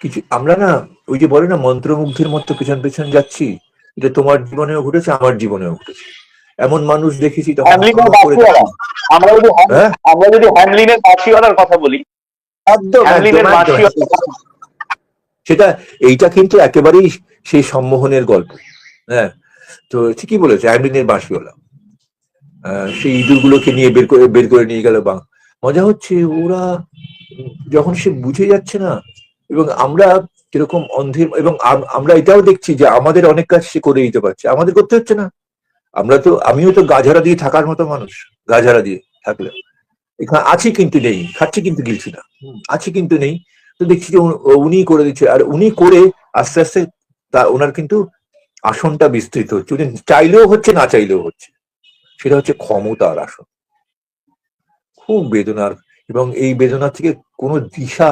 কিছু আমরা না, ওই যে বলে না, মন্ত্রমুগ্ধের মতো পেছন পেছন যাচ্ছি। এটা তোমার জীবনেও ঘটেছে, আমার জীবনেও ঘটেছে। এমন মানুষ দেখেছি তখন হ্যামলিনের করে বাঁশিওয়ালা, আমরা যদি হ্যাঁ, আমরা যদি হ্যামলিনের বাঁশিওয়ালার কথা বলি, একদম একদম হ্যামলিনের একদম। বাঁশিওয়ালা। সেটা, এইটা কিন্তু একেবারেই সেই সম্মোহনের গল্প। হ্যাঁ, তো ঠিকই বলেছে, অ্যামলিনের বাঁশিওয়ালা। সেই ইঁদুরগুলোকে নিয়ে বের করে নিয়ে গেল। মজা হচ্ছে ওরা যখন সে বুঝে যাচ্ছে না, এবং আমরা কিরকম অন্ধের, এবং আমরা এটাও দেখছি যে আমাদের অনেক কাজ সে করে দিতে পারছে, আমাদের করতে হচ্ছে না। আমিও তো গাঝারা দিয়ে থাকার মতো মানুষ, গাঝারা দিয়ে থাকলে এখানে আছি কিন্তু নেই, খাচ্ছি কিন্তু গিলছি না, আছি কিন্তু নেই। তো দেখছি যে উনি করে দিচ্ছে, আর উনি করে আস্তে আস্তে তা ওনার কিন্তু আসনটা বিস্তৃত হচ্ছে, উনি চাইলেও হচ্ছে, না চাইলেও হচ্ছে। সেটা হচ্ছে ক্ষমতার আসন। খুব বেদনার। এবং এই বেদনা থেকে কোনো দিশা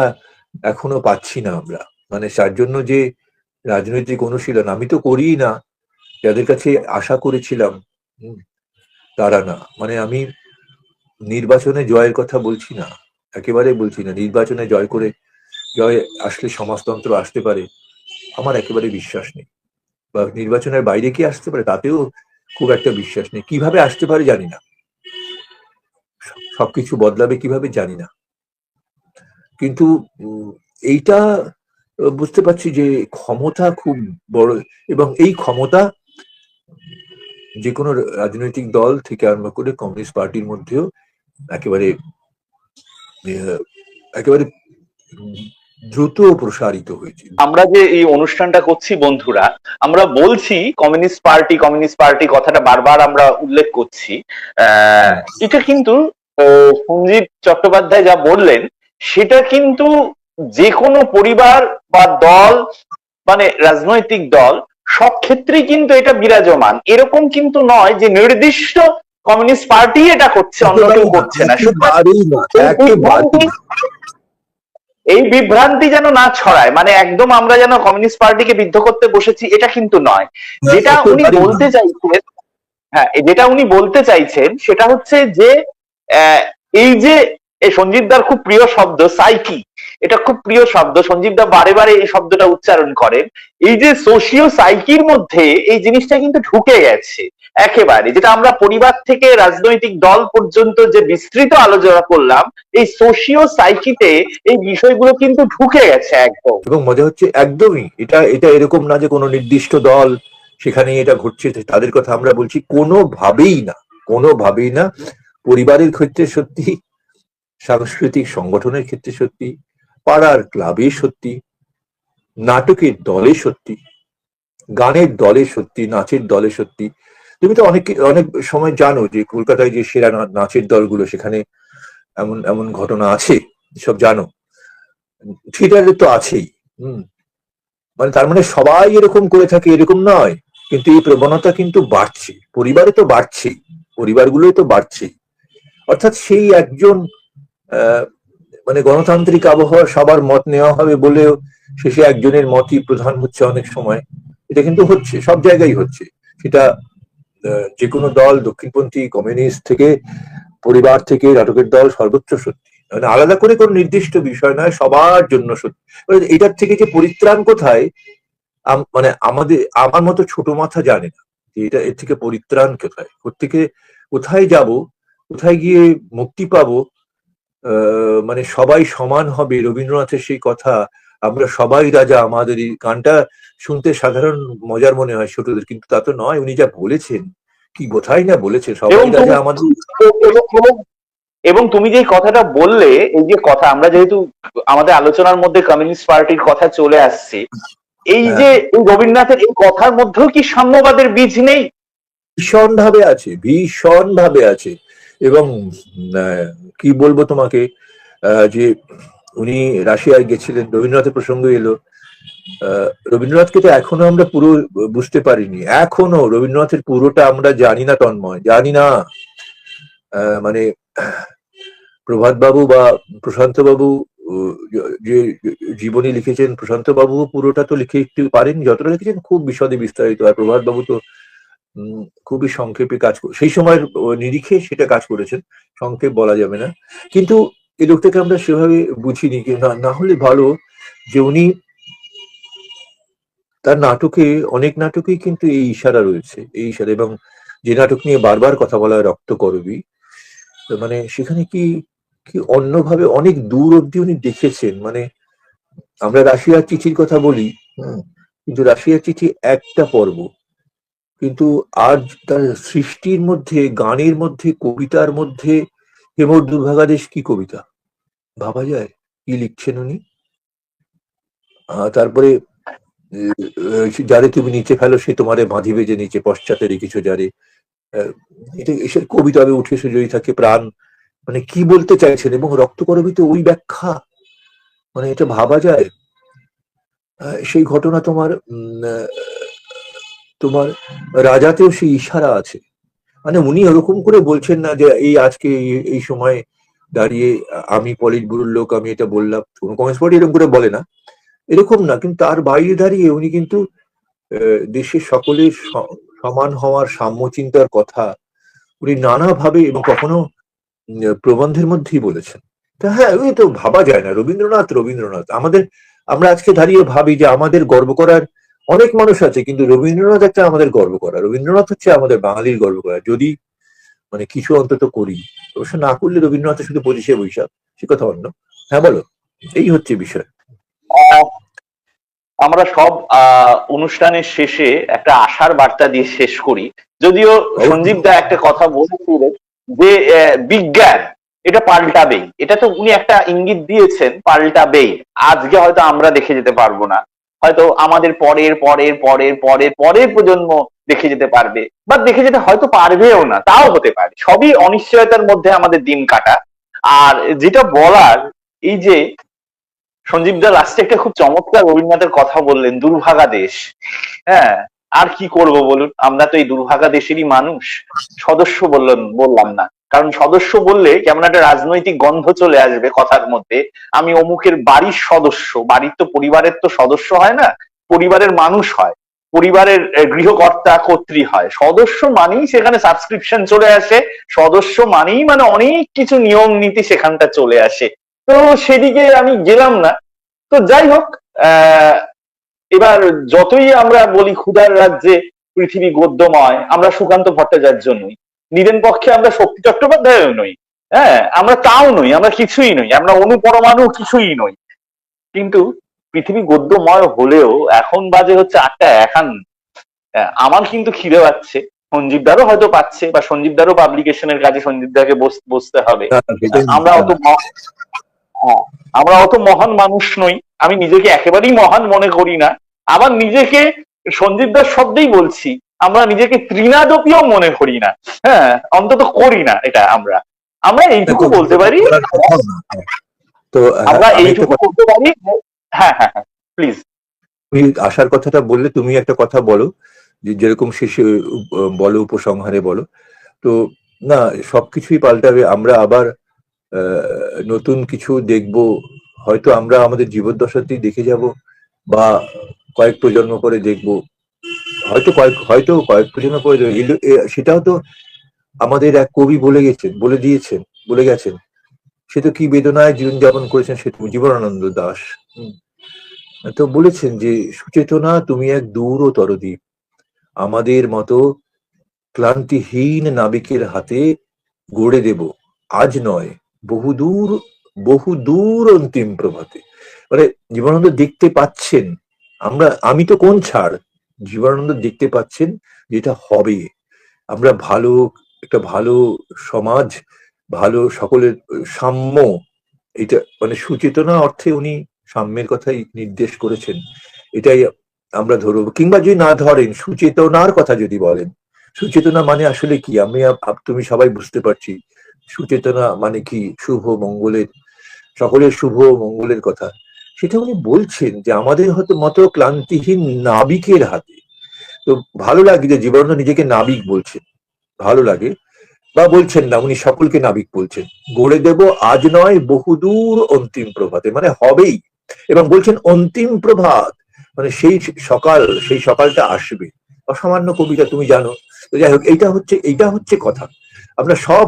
এখনো পাচ্ছি না আমরা। মানে তার জন্য যে রাজনৈতিক অনুশীলন আমি তো করিই না, যাদের কাছে আশা করেছিলাম তারা না। মানে আমি নির্বাচনে জয়ের কথা বলছি না, একেবারে বলছি না। নির্বাচনে জয় আসলে সমাজতন্ত্র আসতে পারে, আমার একেবারে বিশ্বাস নেই। বা নির্বাচনের বাইরে কি আসতে পারে তাতেও খুব একটা বিশ্বাস নেই। কিভাবে আসতে পারে জানি না, সবকিছু বদলাবে কিভাবে জানি না। কিন্তু এইটা বুঝতে পারছি যে ক্ষমতা খুব বড়, এবং এই ক্ষমতা যে কোনো রাজনৈতিক দল থেকে আরম্ভ করে কমিউনিস্ট পার্টির মধ্যেও একেবারে একেবারে দ্রুত প্রসারিত হয়েছে। আমরা যে এই অনুষ্ঠানটা করছি বন্ধুরা, আমরা বলছি কমিউনিস্ট পার্টি কথাটা বারবার আমরা উল্লেখ করছি। এটা কিন্তু সঞ্জীব চট্টোপাধ্যায় যা বললেন সেটা কিন্তু যে কোনো পরিবার বা দল, মানে রাজনৈতিক দল, সব ক্ষেত্রেই কিন্তু এটা বিরাজমান। এরকম কিন্তু নয় যে নির্দিষ্ট কমিউনিস্ট পার্টি এটা করছে, অন্য কেউ করছে না। এই বিভ্রান্তি যেন না ছড়ায়, মানে একদম আমরা যেন কমিউনিস্ট পার্টিকে বিদ্ধ করতে বসেছি, এটা কিন্তু নয়। যেটা উনি বলতে চাইছেন, হ্যাঁ, যেটা উনি বলতে চাইছেন সেটা হচ্ছে যে এই যে সঞ্জীবদার খুব প্রিয় শব্দ সাইকি, এটা খুব প্রিয় শব্দ, সঞ্জীবদা বারে বারে এই শব্দটা উচ্চারণ করেন। এই যে সোশিও সাইকির মধ্যে এই জিনিসটা কিন্তু ঢুকে গেছে একেবারে, যেটা আমরা পরিবার থেকে রাজনৈতিক দল পর্যন্ত যে বিস্তৃত আলোচনা করলাম, এই সোশিও সাইকিতে এই বিষয়গুলো কিন্তু ঢুকে গেছে একদম। এবং মজা হচ্ছে একদমই এটা এটা এরকম না যে কোনো নির্দিষ্ট দল সেখানে এটা ঘটছে তাদের কথা আমরা বলছি, কোনোভাবেই না, কোনোভাবেই না। পরিবারের ক্ষেত্রে সত্যি, সাংস্কৃতিক সংগঠনের ক্ষেত্রে সত্যি, পাড়ার ক্লাবে সত্যি, নাটকের দলে সত্যি, গানের দলে সত্যি, নাচের দলে সত্যি। তুমি তো অনেক সময় জানো যে কলকাতায় যে সেরা নাচের দলগুলো, সেখানে এমন এমন ঘটনা আছে, সব জানো। থিয়েটারে তো আছেই। মানে তার মানে সবাই এরকম করে থাকে এরকম নয়, কিন্তু এই প্রবণতা কিন্তু বাড়ছে, পরিবারে তো বাড়ছেই, পরিবারগুলোই তো বাড়ছেই। অর্থাৎ সেই একজন মানে গণতান্ত্রিক আবহাওয়া, সবার মত নেওয়া হবে বলেও শেষে একজনের মতই প্রধান হচ্ছে অনেক সময়। এটা কিন্তু হচ্ছে, সব জায়গায় হচ্ছে। সেটা যে কোনো দল, দক্ষিণপন্থী, কমিউনিস্ট থেকে পরিবার থেকে নাটকের দল, সর্বোচ্চ সত্যি। মানে আলাদা করে কোনো নির্দিষ্ট বিষয় নয়, সবার জন্য সত্যি। এটার থেকে যে পরিত্রাণ কোথায়, মানে আমার মতো ছোট মাথা জানে না যে এটা এর থেকে পরিত্রাণ কোথায়, কোথায় যাব, কোথায় গিয়ে মুক্তি পাবো। মানে সবাই সমান হবে, রবীন্দ্রনাথের সেই কথা, আমরা সবাই রাজা। আমাদের এই গানটা শুনতে সাধারণ মজার মনে হয় ছোটদের, কিন্তু তা তো নয়। উনি যা বলেছেন, কি কোথায় না বলেছেন, সবাই রাজা আমাদের। এবং তুমি যে কথাটা বললে, এই যে কথা, আমরা যেহেতু আমাদের আলোচনার মধ্যে কমিউনিস্ট পার্টির কথা চলে আসছে, এই যে রবীন্দ্রনাথের এই কথার মধ্যেও কি সাম্যবাদের বীজ নেই? ভীষণ ভাবে আছে, ভীষণ ভাবে আছে। এবং কি বলবো তোমাকে, যে উনি রাশিয়ায় গেছিলেন, রবীন্দ্রনাথের প্রসঙ্গ এলো। রবীন্দ্রনাথকে তো এখনো আমরা পুরো বুঝতে পারিনি, এখনো রবীন্দ্রনাথের পুরোটা আমরা জানি না তন্ময়, জানি না। মানে প্রভাত বাবু বা প্রশান্ত বাবু যে জীবনী লিখেছেন, প্রশান্ত বাবু পুরোটা তো লিখে পারেন, যতটা লিখেছেন খুব বিশদে বিস্তারিত। আর প্রভাত বাবু তো খুবই সংক্ষেপে সেই সময়ের নিরিখে সেটা কাজ করেছেন, সংক্ষেপ বলা যাবে না। কিন্তু এই লোকটাকে আমরা সেভাবে বুঝিনি, না হলে ভালো যে উনি তার নাটকে, অনেক নাটকেই কিন্তু এই ইশারা রয়েছে, এই ইশারা। এবং যে নাটক নিয়ে বারবার কথা বলা হয়, রক্তকরবী, মানে সেখানে কি কি অন্যভাবে অনেক দূর অব্দি উনি দেখেছেন। মানে আমরা রাশিয়ার চিঠির কথা বলি, কিন্তু রাশিয়ার চিঠি একটা পর্ব, কিন্তু আজ তার সৃষ্টির মধ্যে, গানের মধ্যে, কবিতার মধ্যে হেমর দুর্ভাগাদেশ কি কবিতা, ভাবা যায় কি লিখছেন উনি। তারপরে যারে তুমি নিচে ফেলো সে তোমারে বাঁধিবে যে নিচে, পশ্চাতে রেখেছো যারে, এটা এসব কবিতা উঠে এসে জয়ী থাকে প্রাণ। মানে কি বলতে চাইছেন, এবং রক্তকরবীতে ওই ব্যাখ্যা, মানে এটা ভাবা যায়। সেই ঘটনা তোমার রাজাতেও সেই ইশারা আছে। মানে উনি ওরকম করে বলছেন না যে এই আজকে এই সময় দাঁড়িয়ে আমি পলিট ব্যুরোর লোক, আমি এটা বললাম, কোন কমিউনিস্ট পার্টি এরকম করে বলে না। এরকম না, কিন্তু তার বাইরে দাঁড়িয়ে উনি কিন্তু দেশের সকলের সমান হওয়ার সাম্য চিন্তার কথা উনি নানাভাবে এবং কখনো প্রবন্ধের মধ্যেই বলেছেন। তা হ্যাঁ, ওই তো ভাবা যায় না, রবীন্দ্রনাথ রবীন্দ্রনাথ আমাদের, আমরা আজকে দাঁড়িয়ে ভাবি যে আমাদের গর্ব করার অনেক মানুষ আছে, কিন্তু রবীন্দ্রনাথ একটা আমাদের গর্ব করা, রবীন্দ্রনাথ হচ্ছে আমাদের বাঙালির গর্ব করা। যদি মানে কিছু অন্তত করি, অবশ্য না করলে রবীন্দ্রনাথের শুধু 25শে বৈশাখ, সে কথা অন্য। হ্যাঁ বলো, এই হচ্ছে বিষয়। আহ, আমরা সব অনুষ্ঠানের শেষে একটা আশার বার্তা দিয়ে শেষ করি। যদিও সঞ্জীব দা একটা কথা বলেছিলেন যে বিজ্ঞান এটা পাল্টাবেই, এটা তো উনি একটা ইঙ্গিত দিয়েছেন, পাল্টাবেই। আজকে হয়তো আমরা দেখে যেতে পারবো না, হয়তো আমাদের পরের পরের পরের পরের পরের প্রজন্ম দেখে যেতে পারবে, বা দেখে যেতে হয়তো পারবেও না, তাও হতে পারে। সবই অনিশ্চয়তার মধ্যে আমাদের দিন কাটা। আর যেটা বলার, এই যে সঞ্জীব দা লাস্টে একটা খুব চমৎকার রবীন্দ্রনাথের কথা বললেন, দুর্ভাগা দেশ। হ্যাঁ, আর কি করব বলুন, আমরা তো এই দুর্ভাগা দেশেরই মানুষ। সদস্য বললাম না, কারণ সদস্য বললে কেমন একটা রাজনৈতিক গন্ধ চলে আসবে কথার মধ্যে। আমি অমুকের বাড়ির সদস্য, বাড়ির তো পরিবারের তো সদস্য হয় না, পরিবারের মানুষ হয়, পরিবারের গৃহকর্তা কর্ত্রী হয়। সদস্য মানেই সেখানে সাবস্ক্রিপশন চলে আসে, সদস্য মানেই মানে অনেক কিছু নিয়ম নীতি সেখানটা চলে আসে। তো সেদিকে আমি গেলাম না। তো যাই হোক, আহ এবার যতই আমরা বলি ক্ষুধার রাজ্যে পৃথিবী গদ্যময়, আমরা সুকান্ত ভট্টাচার্য নই, নিদেন পক্ষে আমরা শক্তি চট্টোপাধ্যায়ও নই, হ্যাঁ আমরা তাও নই, আমরা কিছুই নই, আমরা অনুপরমাণু কিছুই নই। কিন্তু পৃথিবী গদ্যময় হলেও এখন বাজে হচ্ছে 8টা 51। আমার কিন্তু খিদে পাচ্ছে, সঞ্জীবদারও হয়তো পাচ্ছে, বা সঞ্জীবদারও পাবলিকেশনের কাজে সঞ্জীবদাকে বসতে হবে। আমরা অত হ্যাঁ, আমরা অত মহান মানুষ নই, আমি নিজেকে একেবারেই মহান মনে করি না, আবার নিজেকে সঞ্জীব দাস শব্দেই বলছি, আমরা নিজেকে ত্রিনাদপিও মনে করি না। হ্যাঁ, অন্তত করি না এটা। আমরা আমরা এইটুকু বলতে পারি, তো আমরা আমি একটা এইটুকু কথা, বলতে পারি। হ্যাঁ হ্যাঁ হ্যাঁ, প্লিজ। তুমি আসার কথাটা বললে, তুমি একটা কথা বলো যে যেরকম শেষে বলো, উপসংহারে বলো। তো না, সবকিছুই পাল্টাবে, আমরা আবার নতুন কিছু দেখব, হয়তো আমরা আমাদের জীবদ্দশাতেই দেখে যাব, বা কয়েক প্রজন্ম পরে দেখব, হয়তো কয়েক প্রজন্ম পরে দেখবো। সেটাও তো আমাদের এক কবি বলে গেছেন, সে তো কি বেদনায় জীবন যাপন করেছেন, সে তো জীবনানন্দ দাশ। তো বলেছেন যে সুচেতনা তুমি এক দূরতর দ্বীপ, আমাদের মতো ক্লান্তিহীন নাবিকের হাতে গড়ে দেব আজ নয় বহুদূর, বহুদূর অন্তিম প্রভাতে। মানে জীবনানন্দ দেখতে পাচ্ছেন, আমি তো কোন ছাড়, জীবনানন্দ দেখতে পাচ্ছেন যেটা হবে। আমরা একটা ভালো সমাজ, ভালো সকলের সাম্য, এটা মানে সুচেতনা অর্থে উনি সাম্যের কথাই নির্দেশ করেছেন। এটাই আমরা ধরব, কিংবা যদি না ধরেন, সুচেতনার কথা যদি বলেন, সুচেতনা মানে আসলে কি, তুমি সবাই বুঝতে পারছি সুচেতনা মানে কি, শুভ মঙ্গলের, সকলের শুভ মঙ্গলের কথা। সেটা উনি বলছেন যে আমাদের হয়তো মতো ক্লান্তিহীন নাবিকের হাতে। তো ভালো লাগে যে জীবনানন্দ নিজেকে নাবিক বলছেন, ভালো লাগে। বা বলছেন না, উনি সকলকে নাবিক বলছেন, গড়ে দেব আজ নয় বহুদূর অন্তিম প্রভাতে, মানে হবেই। এবং বলছেন অন্তিম প্রভাত, মানে সেই সকালটা আসবে। অসামান্য কবিতা, তুমি জানো। তো যাই হোক, এইটা হচ্ছে কথা। আমরা সব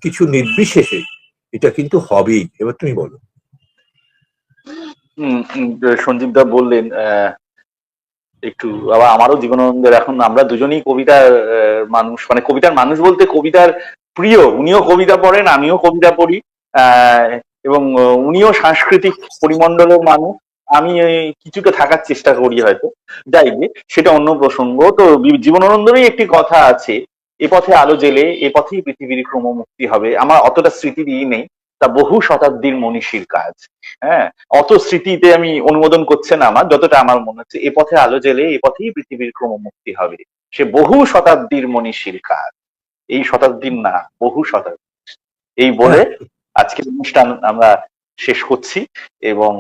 কিছু নির্বিশেষে এটা কিন্তু হবেই। এবার তুমি বলো। সঞ্জীব দা বললেন, একটু আবার আমারও জীবনানন্দের, এখন আমরা দুজনেই কবিতার মানুষ, মানে কবিতার মানুষ বলতে কবিতার প্রিয়। উনিও কবিতা পড়েন, আমিও কবিতা পড়ি, আহ এবং উনিও সাংস্কৃতিক পরিমণ্ডলের মানুষ, আমি কিছুটা থাকার চেষ্টা করি হয়তো। যাই গে, সেটা অন্য প্রসঙ্গ। তো জীবনানন্দেরই একটি কথা আছে, এ পথে আলো জেলে এ পথেই পৃথিবীর ক্রমমুক্তি হবে। আমার অতটা স্মৃতি দিয়ে নেই, তা বহু শতাব্দীর মনীষীর কাজ। হ্যাঁ, অত স্মৃতিতে আমি অনুমোদন করছে না আমার, যতটা আমার মনে হচ্ছে এ পথে আলো জ্বেলে এ পথেই পৃথিবীর ক্রমমুক্তি হবে, সে বহু শতাব্দীর মনীষীর কাজ। এই শতাব্দীর না, বহু শতাব্দী। এই বলে হ্যাঁ, আজকের অনুষ্ঠান আমরা শেষ করছি। এবং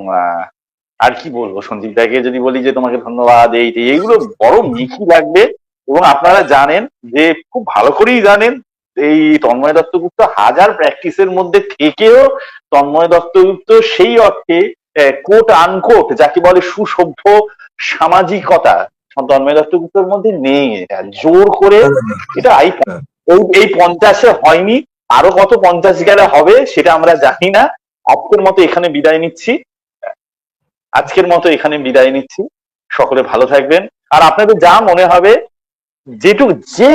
আর কি বলবো, সঞ্জীব দাকে যদি বলি যে তোমাকে ধন্যবাদ, এইগুলো বড় মিঠি লাগবে। এবং আপনারা জানেন, যে খুব ভালো করেই জানেন, এই তন্ময় দত্তগুপ্ত হাজার প্র্যাকটিসের মধ্যে থেকেও তন্ময় দত্তগুপ্ত সেই অর্থে কোট আনকোট যাকে বলে সুসভ্য সামাজিকতা তন্ময় দত্তগুপ্তের মধ্যে নেই। এটা জোর করে এটা হ্যাঁ, এই 50-এ হয়নি, আরো কত 50 গেলে হবে সেটা আমরা জানি না। আজকের মতো এখানে বিদায় নিচ্ছি, সকলে ভালো থাকবেন। আর আপনাদের যা মনে হবে, যে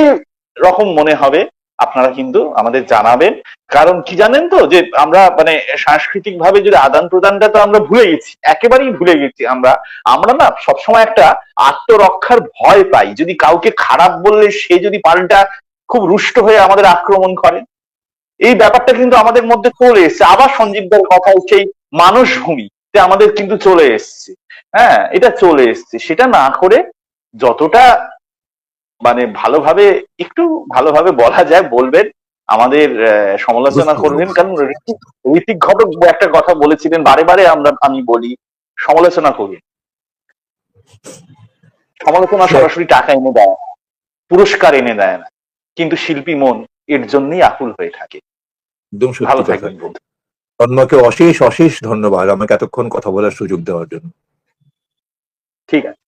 রকম মনে হবে আপনারা কিন্তু আমাদের জানাবেন। কারণ কি জানেন তো, যে আমরা মানে সাংস্কৃতিক ভাবে যদি আদান প্রদানটা তো আমরা ভুলে গেছি, একেবারেই ভুলে গেছি। আমরা না সবসময় একটা আত্মরক্ষার ভয় পাই, যদি কাউকে খারাপ বললে সে যদি পাল্টা খুব রুষ্ট হয়ে আমাদের আক্রমণ করে। এই ব্যাপারটা কিন্তু আমাদের মধ্যে চলে এসছে, আবার সঞ্জীবদার কথা সেই মানুষ ভূমিতে আমাদের কিন্তু চলে এসছে। হ্যাঁ, এটা চলে এসছে, সেটা না করে যতটা মানে একটু ভালোভাবে বলা যায় বলবেন, আমাদের সমালোচনা করবেন। কারণ ঋত্বিক ঘটক একটা কথা বলেছিলেন, বারে বারে আমি বলি, সমালোচনা করুন। সমালোচনা সরাসরি টাকা এনে দেয় না, পুরস্কার এনে দেয় না, কিন্তু শিল্পী মন এর জন্যই আকুল হয়ে থাকে। একদম ভালো সত্যি কথা। থাকবেন বন্ধু। তন্ময়কে অশেষ অশেষ ধন্যবাদ আমাকে এতক্ষণ কথা বলার সুযোগ দেওয়ার জন্য। ঠিক আছে।